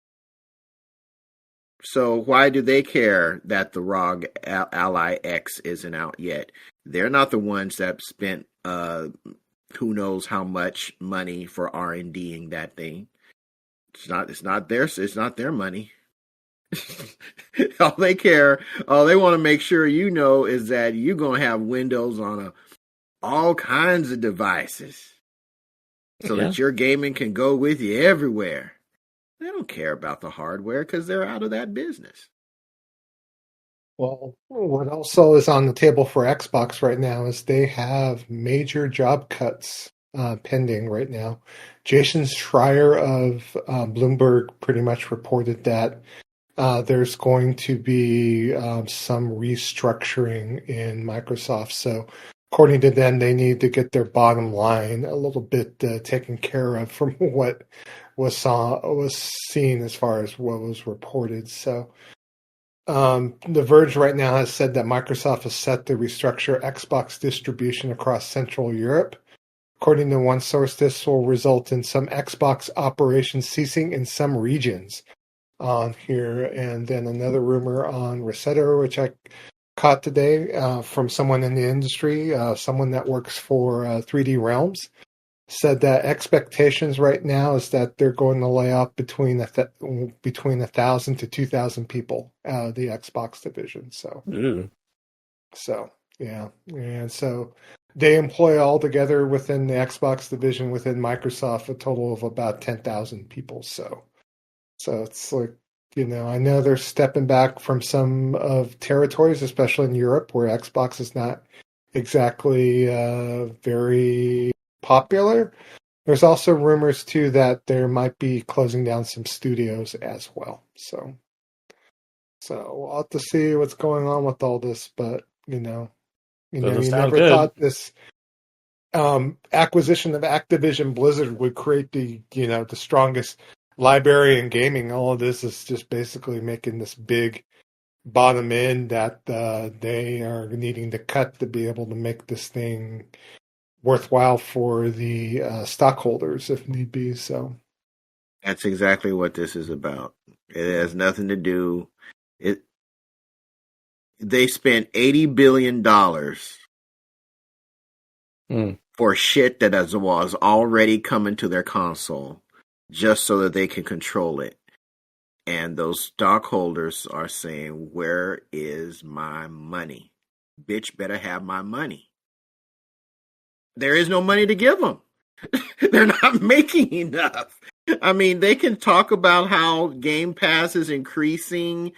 So why do they care that the ROG Ally X isn't out yet? They're not the ones that spent who knows how much money for R&Ding that thing. It's not their money. All they want to make sure you know is that you're going to have Windows on all kinds of devices so that your gaming can go with you everywhere. They don't care about the hardware because they're out of that business. Well, what also is on the table for Xbox right now is they have major job cuts pending right now. Jason Schreier of Bloomberg pretty much reported that there's going to be some restructuring in Microsoft. So according to them, they need to get their bottom line a little bit taken care of from what was seen as far as what was reported. So The Verge right now has said that Microsoft is set to restructure Xbox distribution across Central Europe. According to one source, this will result in some Xbox operations ceasing in some regions on here. And then another rumor on Resetto, which I caught today from someone in the industry, someone that works for 3D Realms, said that expectations right now is that they're going to lay off between 1,000 to 2,000 people out of the Xbox division. So, yeah, and so they employ altogether within the Xbox division within Microsoft a total of about 10,000 people. So it's like, I know they're stepping back from some of territories, especially in Europe, where Xbox is not exactly very popular. There's also rumors too that there might be closing down some studios as well. So we'll have to see what's going on with all this, but you never thought this acquisition of Activision Blizzard would create the strongest library in gaming. All of this is just basically making this big bottom end that they are needing to cut to be able to make this thing worthwhile for the stockholders if need be. So that's exactly what this is about. It has nothing to do. They spent $80 billion for shit that was already coming to their console just so that they can control it. And those stockholders are saying, where is my money? Bitch better have my money. There is no money to give them. They're not making enough. I mean, they can talk about how Game Pass is increasing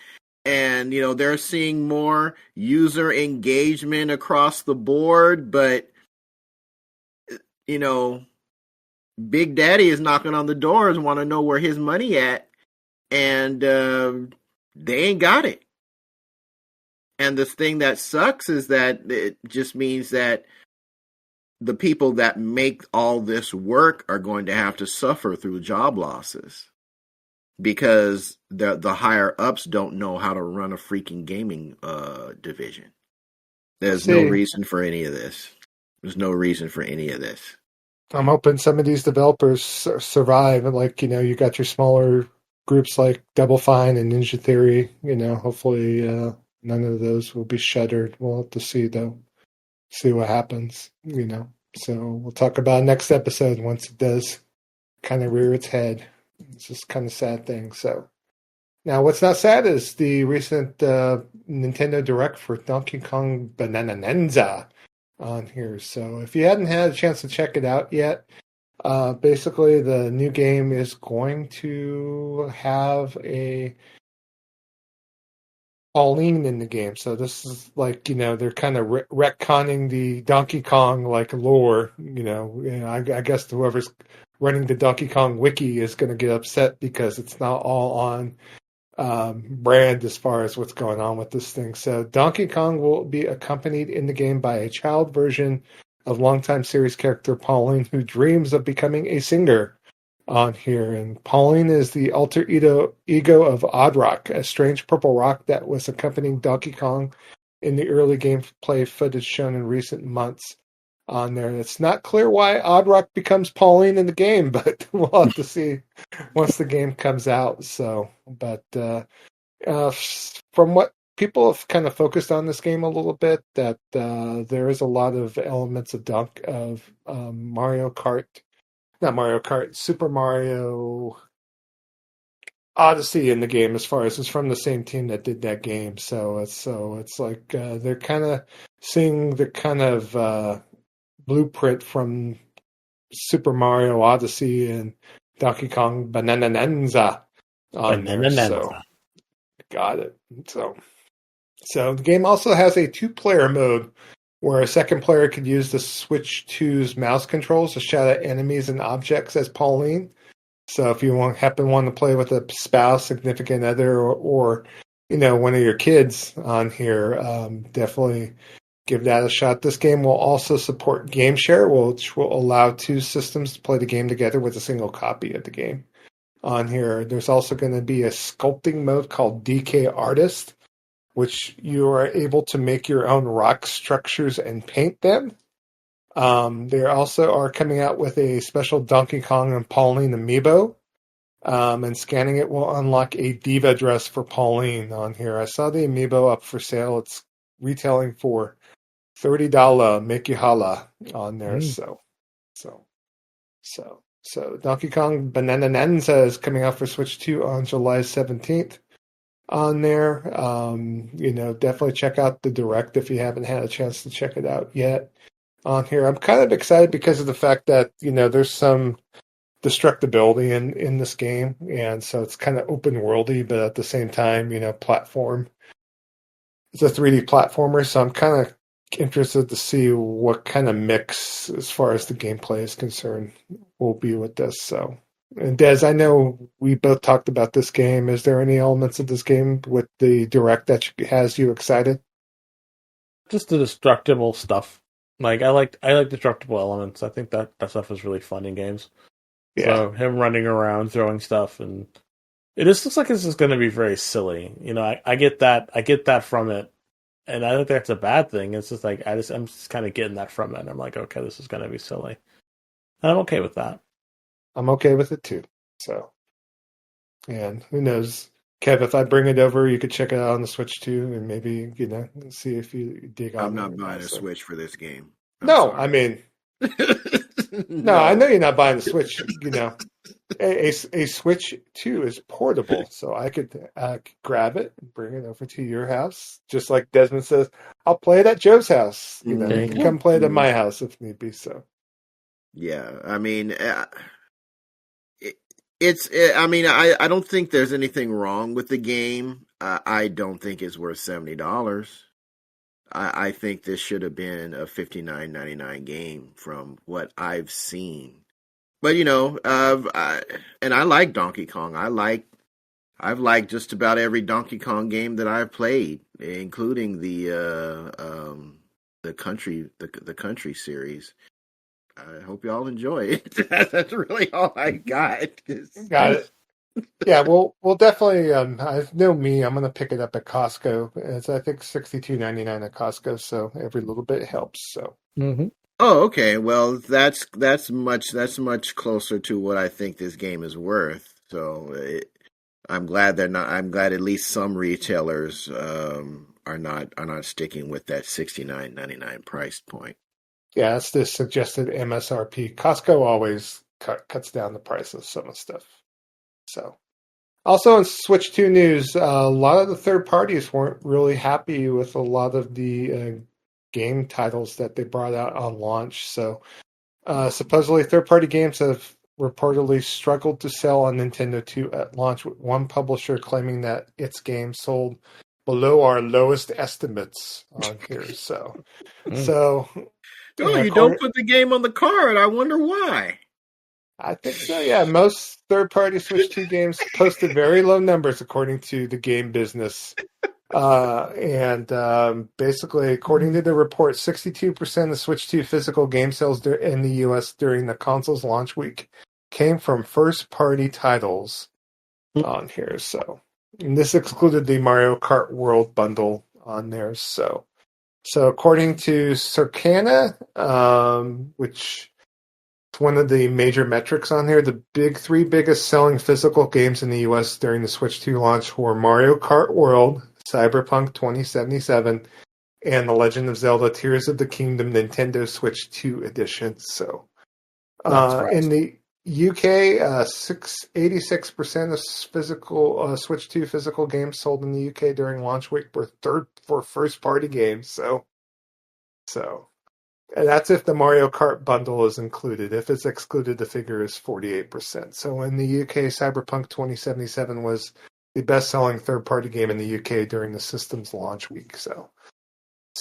and, they're seeing more user engagement across the board, but, Big Daddy is knocking on the doors, want to know where his money at, and they ain't got it. And the thing that sucks is that it just means that the people that make all this work are going to have to suffer through job losses because the higher ups don't know how to run a freaking gaming division. There's no reason for any of this. There's no reason for any of this. I'm hoping some of these developers survive. Like, you got your smaller groups like Double Fine and Ninja Theory. Hopefully none of those will be shuttered. We'll have to see, though. See what happens, So we'll talk about next episode once it does kind of rear its head. It's just kind of sad thing. So now what's not sad is the recent Nintendo Direct for Donkey Kong Banananza on here. So if you hadn't had a chance to check it out yet, basically the new game is going to have a Pauline in the game. So this is like, they're kind of retconning the Donkey Kong like lore, I guess whoever's running the Donkey Kong wiki is going to get upset because it's not all on brand as far as what's going on with this thing. So Donkey Kong will be accompanied in the game by a child version of longtime series character Pauline, who dreams of becoming a singer on here. And Pauline is the alter ego of Odd Rock, a strange purple rock that was accompanying Donkey Kong in the early gameplay footage shown in recent months on there. And it's not clear why Odd Rock becomes Pauline in the game, but we'll have to see once the game comes out. So, but from what people have kind of focused on this game a little bit, that there is a lot of elements of Mario Kart, not Mario Kart, Super Mario Odyssey in the game, as far as it's from the same team that did that game. So it's like they're kind of seeing the kind of blueprint from Super Mario Odyssey and Donkey Kong Banananza on there. So got it. So the game also has a 2-player mode where a second player could use the Switch 2's mouse controls to shout at enemies and objects as Pauline. So if you happen to want to play with a spouse, significant other, or one of your kids on here, definitely give that a shot. This game will also support Game Share, which will allow 2 systems to play the game together with a single copy of the game on here. There's also going to be a sculpting mode called DK Artist, which you are able to make your own rock structures and paint them. They also are coming out with a special Donkey Kong and Pauline amiibo, and scanning it will unlock a diva dress for Pauline on here. I saw the amiibo up for sale. It's retailing for $30 make you holla on there. So Donkey Kong Banananza is coming out for Switch 2 on July 17th on there. Definitely check out the Direct if you haven't had a chance to check it out yet on here. I'm kind of excited because of the fact that, there's some destructibility in this game. And so it's kind of open worldy, but at the same time, platform. It's a 3D platformer. So I'm kind of interested to see what kind of mix as far as the gameplay is concerned will be with this. So, and Des, I know we both talked about this game. Is there any elements of this game with the Direct that has you excited? Just the destructible stuff. Like I like destructible elements. I think that stuff is really fun in games. Yeah. So him running around throwing stuff, and it just looks like this is going to be very silly. I get that from it. And I don't think that's a bad thing. It's just like I'm just kind of getting that from it. And I'm like, okay, this is going to be silly. And I'm okay with that. I'm okay with it too. So, and who knows, Kev? If I bring it over, you could check it out on the Switch too, and maybe see if you dig on it. I'm not buying a Switch for this game. No, I mean, no, I know you're not buying the Switch. A Switch 2 is portable, so I could grab it and bring it over to your house. Just like Desmond says, I'll play it at Joe's house. You can come play it at my house if need be. So, yeah, I mean, I don't think there's anything wrong with the game. I don't think it's worth $70. I think this should have been a $59.99 game from what I've seen. But I like Donkey Kong. I've liked just about every Donkey Kong game that I've played, including the country series. I hope y'all enjoy it. That's really all I got. Got it. Yeah, we'll definitely. I know me. I'm gonna pick it up at Costco. It's I think $62.99 at Costco. So every little bit helps. So. Mm-hmm. Oh, okay. Well, that's much closer to what I think this game is worth. So I'm glad they're not. I'm glad at least some retailers are not sticking with that $69.99 price point. Yeah, that's the suggested MSRP. Costco always cuts down the price of some of the stuff. So, also in Switch 2 news, a lot of the third parties weren't really happy with a lot of the game titles that they brought out on launch. So supposedly third-party games have reportedly struggled to sell on Nintendo 2 at launch, with one publisher claiming that its game sold below our lowest estimates on here. So you don't put the game on the card. I wonder why. I think so, yeah. Most third-party Switch 2 games posted very low numbers according to the game business Basically, according to the report, 62% of Switch 2 physical game sales in the US during the console's launch week came from first-party titles on here. So, and this excluded the Mario Kart World bundle on there. So according to Circana, which is one of the major metrics on here, the three biggest selling physical games in the US during the Switch 2 launch were Mario Kart World, Cyberpunk 2077, and The Legend of Zelda Tears of the Kingdom Nintendo Switch 2 edition. So, in the UK, 86% of physical Switch 2 physical games sold in the UK during launch week were first-party games. So, and that's if the Mario Kart bundle is included. If it's excluded, the figure is 48%. So in the UK, Cyberpunk 2077 was the best-selling third-party game in the UK during the system's launch week. So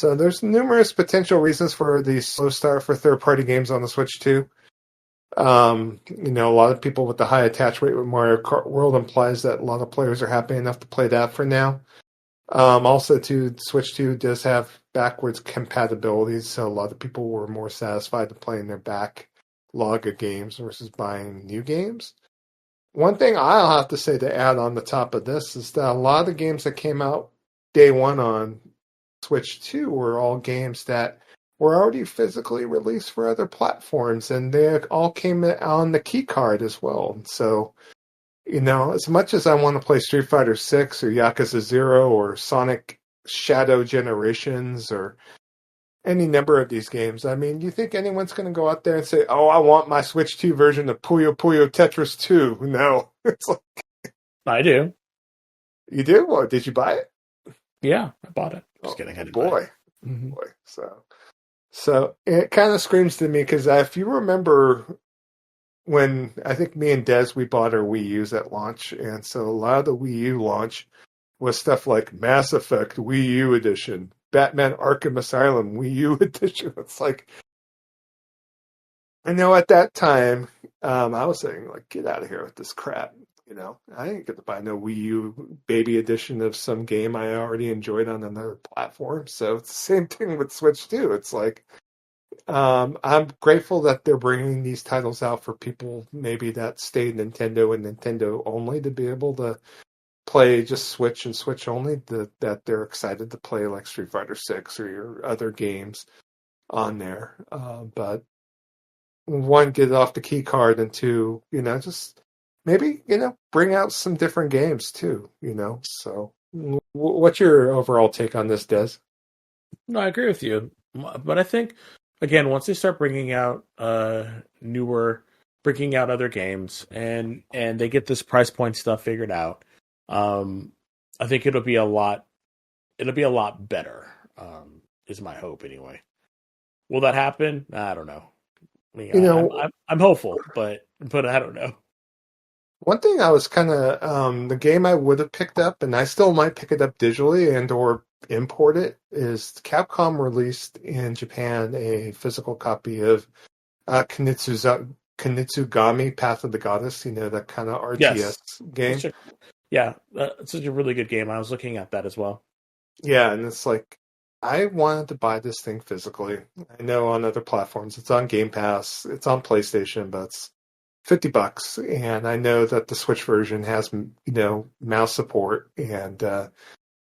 there's numerous potential reasons for the slow start for third-party games on the Switch 2. A lot of people with the high attach rate with Mario Kart World implies that a lot of players are happy enough to play that for now. Also, too, Switch 2 does have backwards compatibility, so a lot of people were more satisfied with playing their backlog of games versus buying new games. One thing I'll have to say to add on the top of this is that a lot of the games that came out day one on Switch 2 were all games that were already physically released for other platforms, and they all came on the key card as well. So, as much as I want to play Street Fighter 6 or Yakuza 0 or Sonic Shadow Generations or any number of these games, I mean, do you think anyone's going to go out there and say, oh, I want my Switch 2 version of Puyo Puyo Tetris 2? No. It's like, I do. You do? Well, did you buy it? Yeah, I bought it. Just kidding. I didn't boy. buy it. Mm-hmm. Boy. So it kind of screams to me because if you remember when I think me and Des, we bought our Wii U's at launch, and so a lot of the Wii U launch was stuff like Mass Effect Wii U Edition, Batman Arkham Asylum Wii U Edition. It's like, at that time, I was saying, like, get out of here with this crap. I ain't going to buy no Wii U baby edition of some game I already enjoyed on another platform. So it's the same thing with Switch 2. It's like, I'm grateful that they're bringing these titles out for people maybe that stay Nintendo and Nintendo only to be able to play just Switch and Switch only, that they're excited to play like Street Fighter 6 or your other games on there. But one, get it off the key card, and two, just maybe, bring out some different games too, So what's your overall take on this, Des? No, I agree with you. But I think, again, once they start bringing out bringing out other games and they get this price point stuff figured out, I think it'll be a lot better, is my hope anyway. Will that happen? I don't know. I'm hopeful, but I don't know. One thing I was kind of the game I would have picked up, and I still might pick it up digitally and or import it, is Capcom released in Japan a physical copy of Kunitsugami Path of the Goddess, that kind of RTS game. It's such a really good game. I was looking at that as well. Yeah, and it's like, I wanted to buy this thing physically. I know on other platforms, it's on Game Pass, it's on PlayStation, but it's $50, and I know that the Switch version has, mouse support, and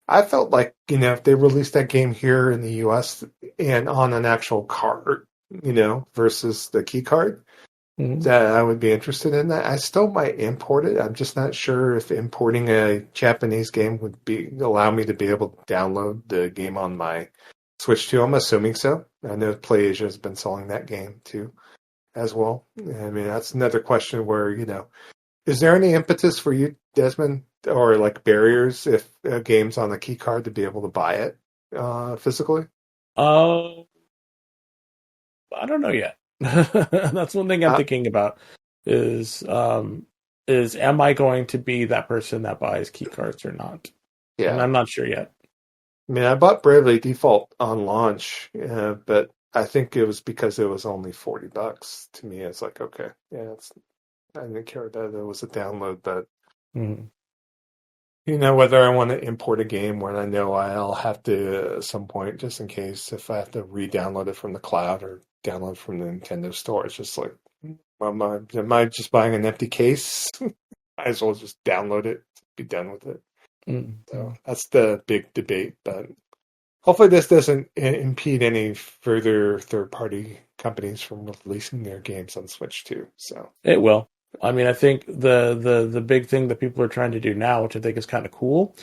I felt like, if they released that game here in the US and on an actual card, versus the key card, that I would be interested in that. I still might import it. I'm just not sure if importing a Japanese game would allow me to be able to download the game on my Switch 2. I'm assuming so. I know PlayAsia has been selling that game too, as well. I mean, that's another question where, is there any impetus for you, Desmond, or like barriers if a game's on a key card to be able to buy it physically? I don't know yet. That's one thing I'm thinking about is am I going to be that person that buys key cards or not? Yeah. And I'm not sure yet. I mean, I bought Bravely Default on launch, but I think it was because it was only $40. To me, it's like, okay, yeah, I didn't care that it was a download, but Whether I want to import a game when I know I'll have to at some point, just in case if I have to re-download it from the cloud or download from the Nintendo store. It's just like, am I just buying an empty case? Might as well just download it, be done with it. Mm-hmm. So that's the big debate. But hopefully this doesn't impede any further third-party companies from releasing their games on Switch too. So It will. I mean, I think the big thing that people are trying to do now, which I think is kind of cool,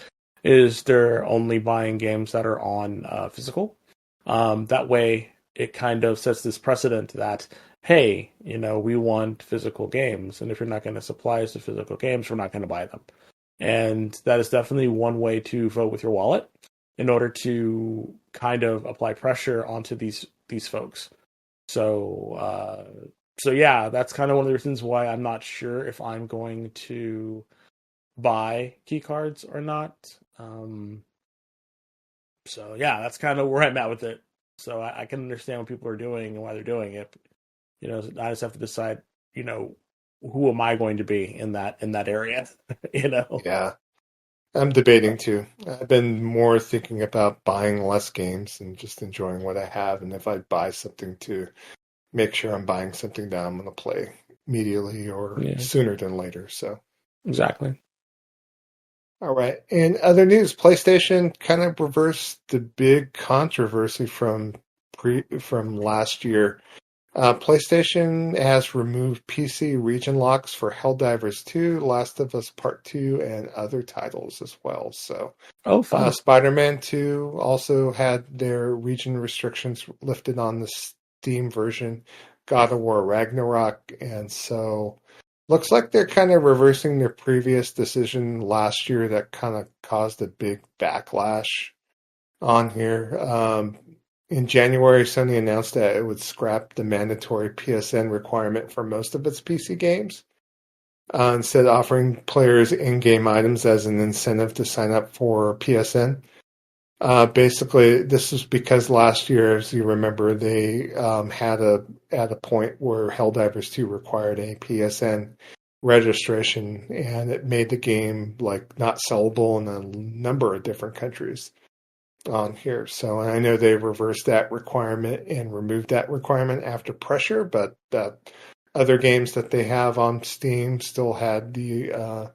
is they're only buying games that are on physical. That way, it kind of sets this precedent that, hey, we want physical games, and if you're not going to supply us the physical games, we're not going to buy them. And that is definitely one way to vote with your wallet in order to kind of apply pressure onto these folks. So yeah, that's kind of one of the reasons why I'm not sure if I'm going to buy key cards or not. So yeah, that's kind of where I'm at with it. So I can understand what people are doing and why they're doing it. I just have to decide, who am I going to be in that area? yeah, I'm debating too. I've been more thinking about buying less games and just enjoying what I have. And if I buy something, to make sure I'm buying something that I'm going to play immediately or sooner than later. So exactly. All right. In other news, PlayStation kind of reversed the big controversy from last year. PlayStation has removed PC region locks for Helldivers 2, Last of Us Part 2, and other titles as well. So, fun. Spider-Man 2 also had their region restrictions lifted on the Steam version, God of War Ragnarok, and so looks like they're kind of reversing their previous decision last year that kind of caused a big backlash on here. In January, Sony announced that it would scrap the mandatory PSN requirement for most of its PC games, instead offering players in-game items as an incentive to sign up for PSN. Basically, this is because last year, as you remember, they had at a point where Helldivers 2 required a PSN registration, and it made the game not sellable in a number of different countries on here. So I know they reversed that requirement and removed that requirement after pressure, but other games that they have on Steam still had the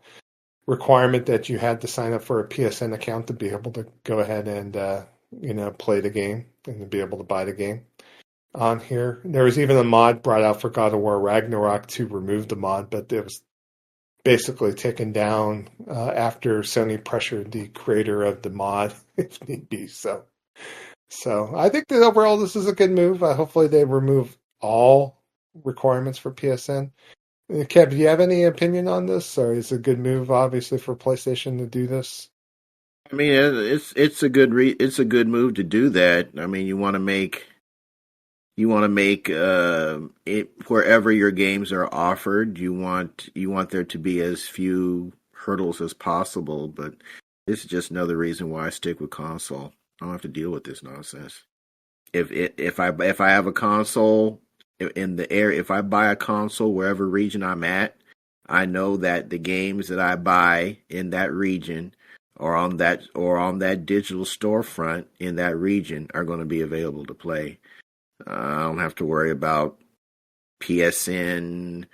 requirement that you had to sign up for a PSN account to be able to go ahead and play the game and to be able to buy the game on here. There was even a mod brought out for God of War Ragnarok to remove the mod, but it was basically taken down after Sony pressured the creator of the mod, if need be. So I think that overall this is a good move. Hopefully they remove all requirements for PSN. Kev, do you have any opinion on this, or is it a good move, obviously, for PlayStation to do this? I mean, it's a good move to do that. I mean, you want to make it wherever your games are offered. You want there to be as few hurdles as possible. But this is just another reason why I stick with console. I don't have to deal with this nonsense. If I have a console in the area, if I buy a console wherever region I'm at, I know that the games that I buy in that region or on that digital storefront in that region are going to be available to play. I don't have to worry about PSN.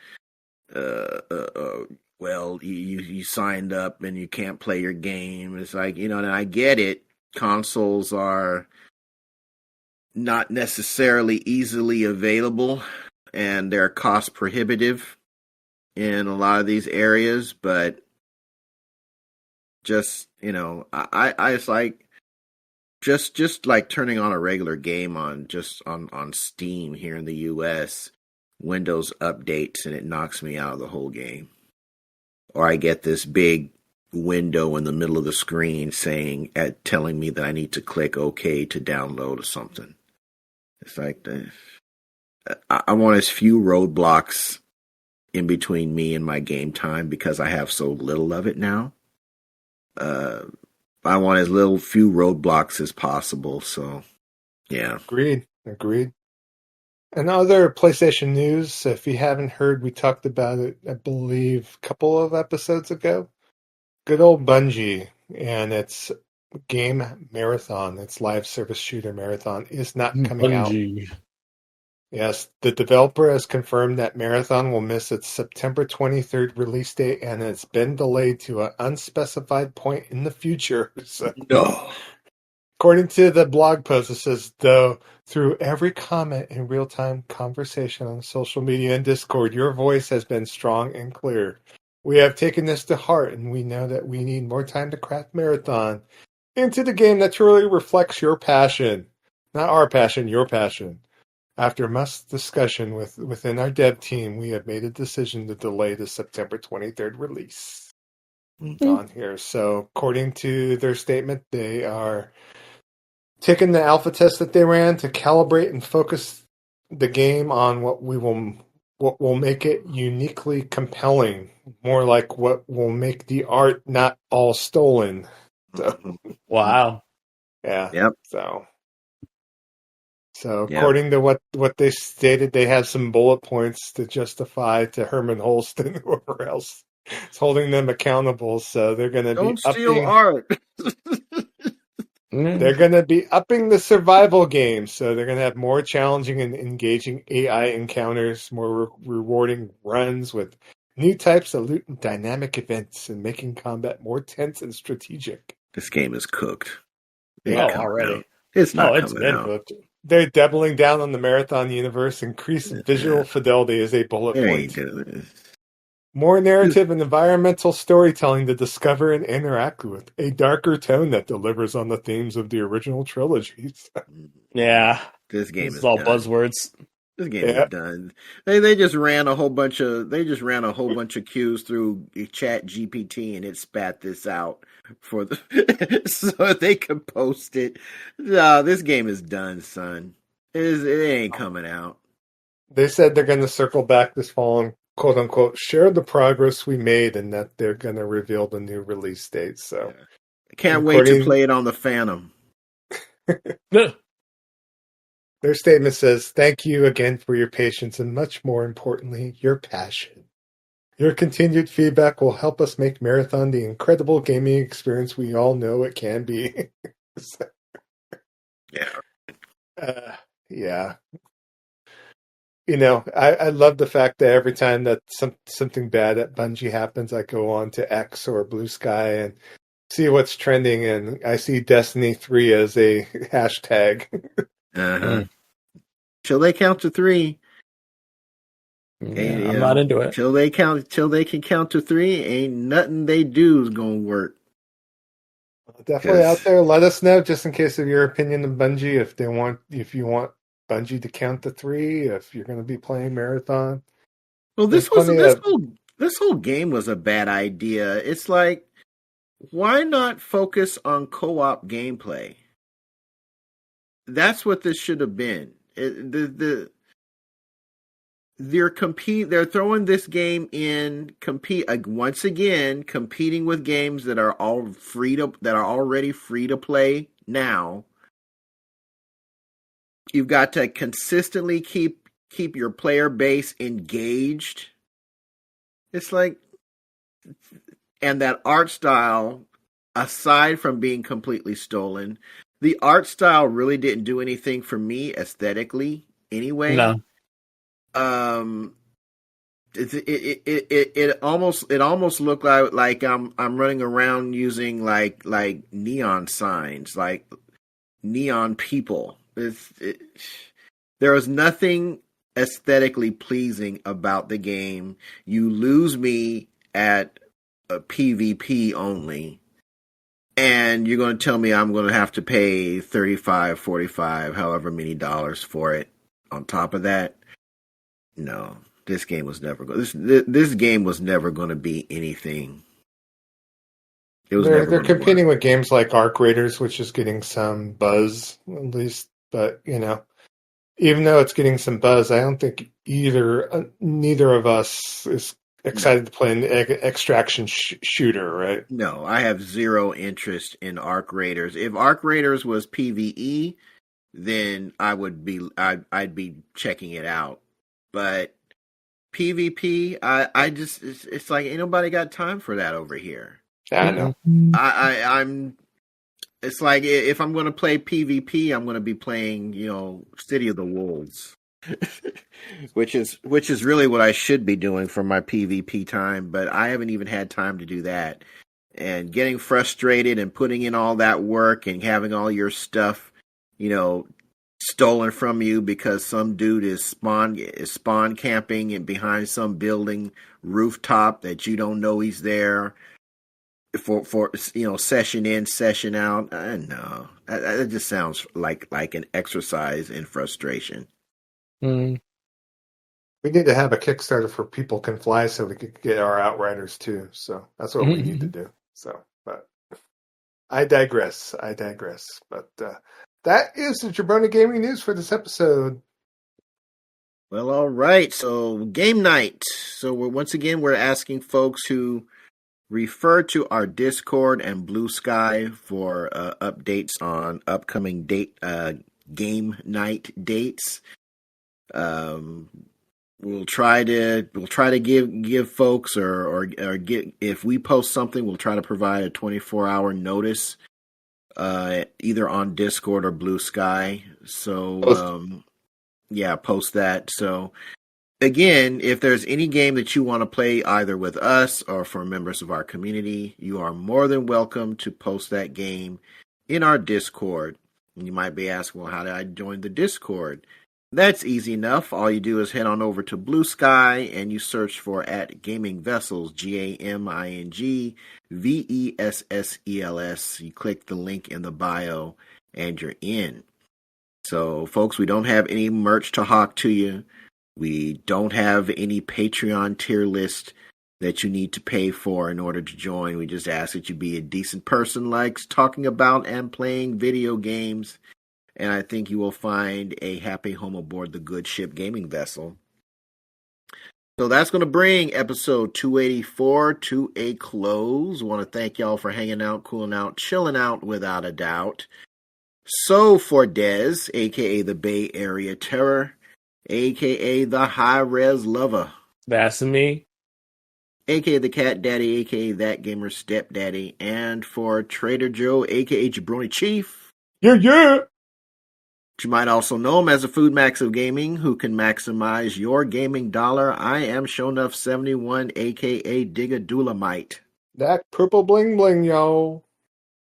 Well, you signed up and you can't play your game. It's like, and I get it. Consoles are not necessarily easily available, and they're cost prohibitive in a lot of these areas, but just, I it's like just like turning on a regular game on Steam here in the US, Windows updates and it knocks me out of the whole game. Or I get this big window in the middle of the screen telling me that I need to click OK to download or something. It's like I want as few roadblocks in between me and my game time because I have so little of it now. I want as few roadblocks as possible. So, yeah. Agreed. And other PlayStation news, if you haven't heard, we talked about it, I believe, a couple of episodes ago. good old Bungie and its game Marathon, its live service shooter Marathon, is not coming out. Bungie. Yes, the developer has confirmed that Marathon will miss its September 23rd release date, and it's been delayed to an unspecified point in the future. So, No. according to the blog post, it says, though, through every comment and real-time conversation on social media and Discord, your voice has been strong and clear. We have taken this to heart, and we know that we need more time to craft Marathon into the game that truly reflects your passion. Not our passion, your passion. After much discussion within our dev team, we have made a decision to delay the September 23rd release on here. So, according to their statement, they are taking the alpha test that they ran to calibrate and focus the game on what will make it uniquely compelling, more like what will make the art not all stolen. So, Wow. yeah. Yep. So according to what they stated, they have some bullet points to justify to Herman Holst and whoever else is holding them accountable. So they're going to be Don't steal art. They're going to be upping the survival game. So they're going to have more challenging and engaging AI encounters, more rewarding runs with new types of loot and dynamic events, and making combat more tense and strategic. This game is cooked. Already. It's not it's coming been out. cooked. They're doubling down on the Marathon universe. Increased visual fidelity is a bullet They point. ain't doing this. More narrative and environmental storytelling to discover and interact with. A darker tone that delivers on the themes of the original trilogies. Yeah. This game is all done. buzzwords. This game is done. They just ran a whole bunch of queues through Chat GPT, and it spat this out for the so they could post it. No, this game is done, son. It ain't coming out. They said they're going to circle back this fall and quote unquote share the progress we made, and that they're going to reveal the new release date. So I can't wait to play it on the Phantom. Their statement says, "Thank you again for your patience and much more importantly, your passion. Your continued feedback will help us make Marathon the incredible gaming experience we all know it can be." Yeah. You know, I love the fact that every time that something bad at Bungie happens, I go on to X or Blue Sky and see what's trending, and I see Destiny 3 as a hashtag. Till they count to 3. I'm not into it. Till they can count to 3, ain't nothing they do is gonna work. Definitely out there. Let us know, just in case of your opinion of Bungie. If you want Bungie to count to 3, if you're going to be playing Marathon. Well, this whole game was a bad idea. It's like, why not focus on co-op gameplay? That's what this should have been. They're throwing this game in once again, competing with games that are already free to play now. You've got to consistently keep your player base engaged. It's like, and that art style, aside from being completely stolen, the art style really didn't do anything for me aesthetically anyway. No. It almost looked like I'm running around using like neon signs, like neon people. There is nothing aesthetically pleasing about the game. You lose me at a PvP only, and you're going to tell me I'm going to have to pay $35, $45, however many dollars for it on top of that. No, this game was never going. This game was never going to be anything. They're competing with games like Arc Raiders, which is getting some buzz at least. But even though it's getting some buzz, I don't think neither of us is excited to play an extraction shooter, right? No, I have zero interest in Arc Raiders. If Arc Raiders was PvE, then I'd be checking it out. But PvP, it's like ain't nobody got time for that over here. I know. I'm. It's like if I'm going to play PvP, I'm going to be playing, City of the Wolves, which is really what I should be doing for my PvP time. But I haven't even had time to do that, and getting frustrated and putting in all that work and having all your stuff, stolen from you because some dude is spawn camping and behind some building rooftop that you don't know he's there for session in, session out. No, that just sounds like an exercise in frustration. Mm. We need to have a Kickstarter for People Can Fly so we could get our Outriders too. So that's what we need to do. So, but I digress. But that is the Jabroni Gaming News for this episode. Well, all right. So game night. So once again we're asking folks who refer to our Discord and Blue Sky for updates on upcoming game night dates. We'll try to give folks or get, if we post something, we'll try to provide a 24-hour notice, either on Discord or Blue Sky. So post that. So again, if there's any game that you want to play either with us or for members of our community, you are more than welcome to post that game in our Discord. And you might be asking, well, how do I join the Discord? That's easy enough. All you do is head on over to Blue Sky and you search for @GamingVessels, GamingVessels. You click the link in the bio and you're in. So, folks, we don't have any merch to hawk to you. We don't have any Patreon tier list that you need to pay for in order to join. We just ask that you be a decent person, likes talking about and playing video games. And I think you will find a happy home aboard the good ship Gaming Vessel. So that's going to bring episode 284 to a close. I want to thank y'all for hanging out, cooling out, chilling out without a doubt. So for Dez, a.k.a. the Bay Area Terror, a.k.a. the High Res Lover. That's me. A.k.a. the Cat Daddy, a.k.a. That Gamer Stepdaddy. And for Trader Joe, a.k.a. Jabroni Chief. Yeah. You might also know him as a Food Max of Gaming, who can maximize your gaming dollar. I am Shonuff71, a.k.a. Digga Dulamite. That purple bling bling, yo.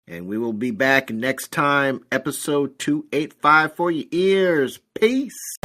And we will be back next time, episode 285 for your ears. Peace.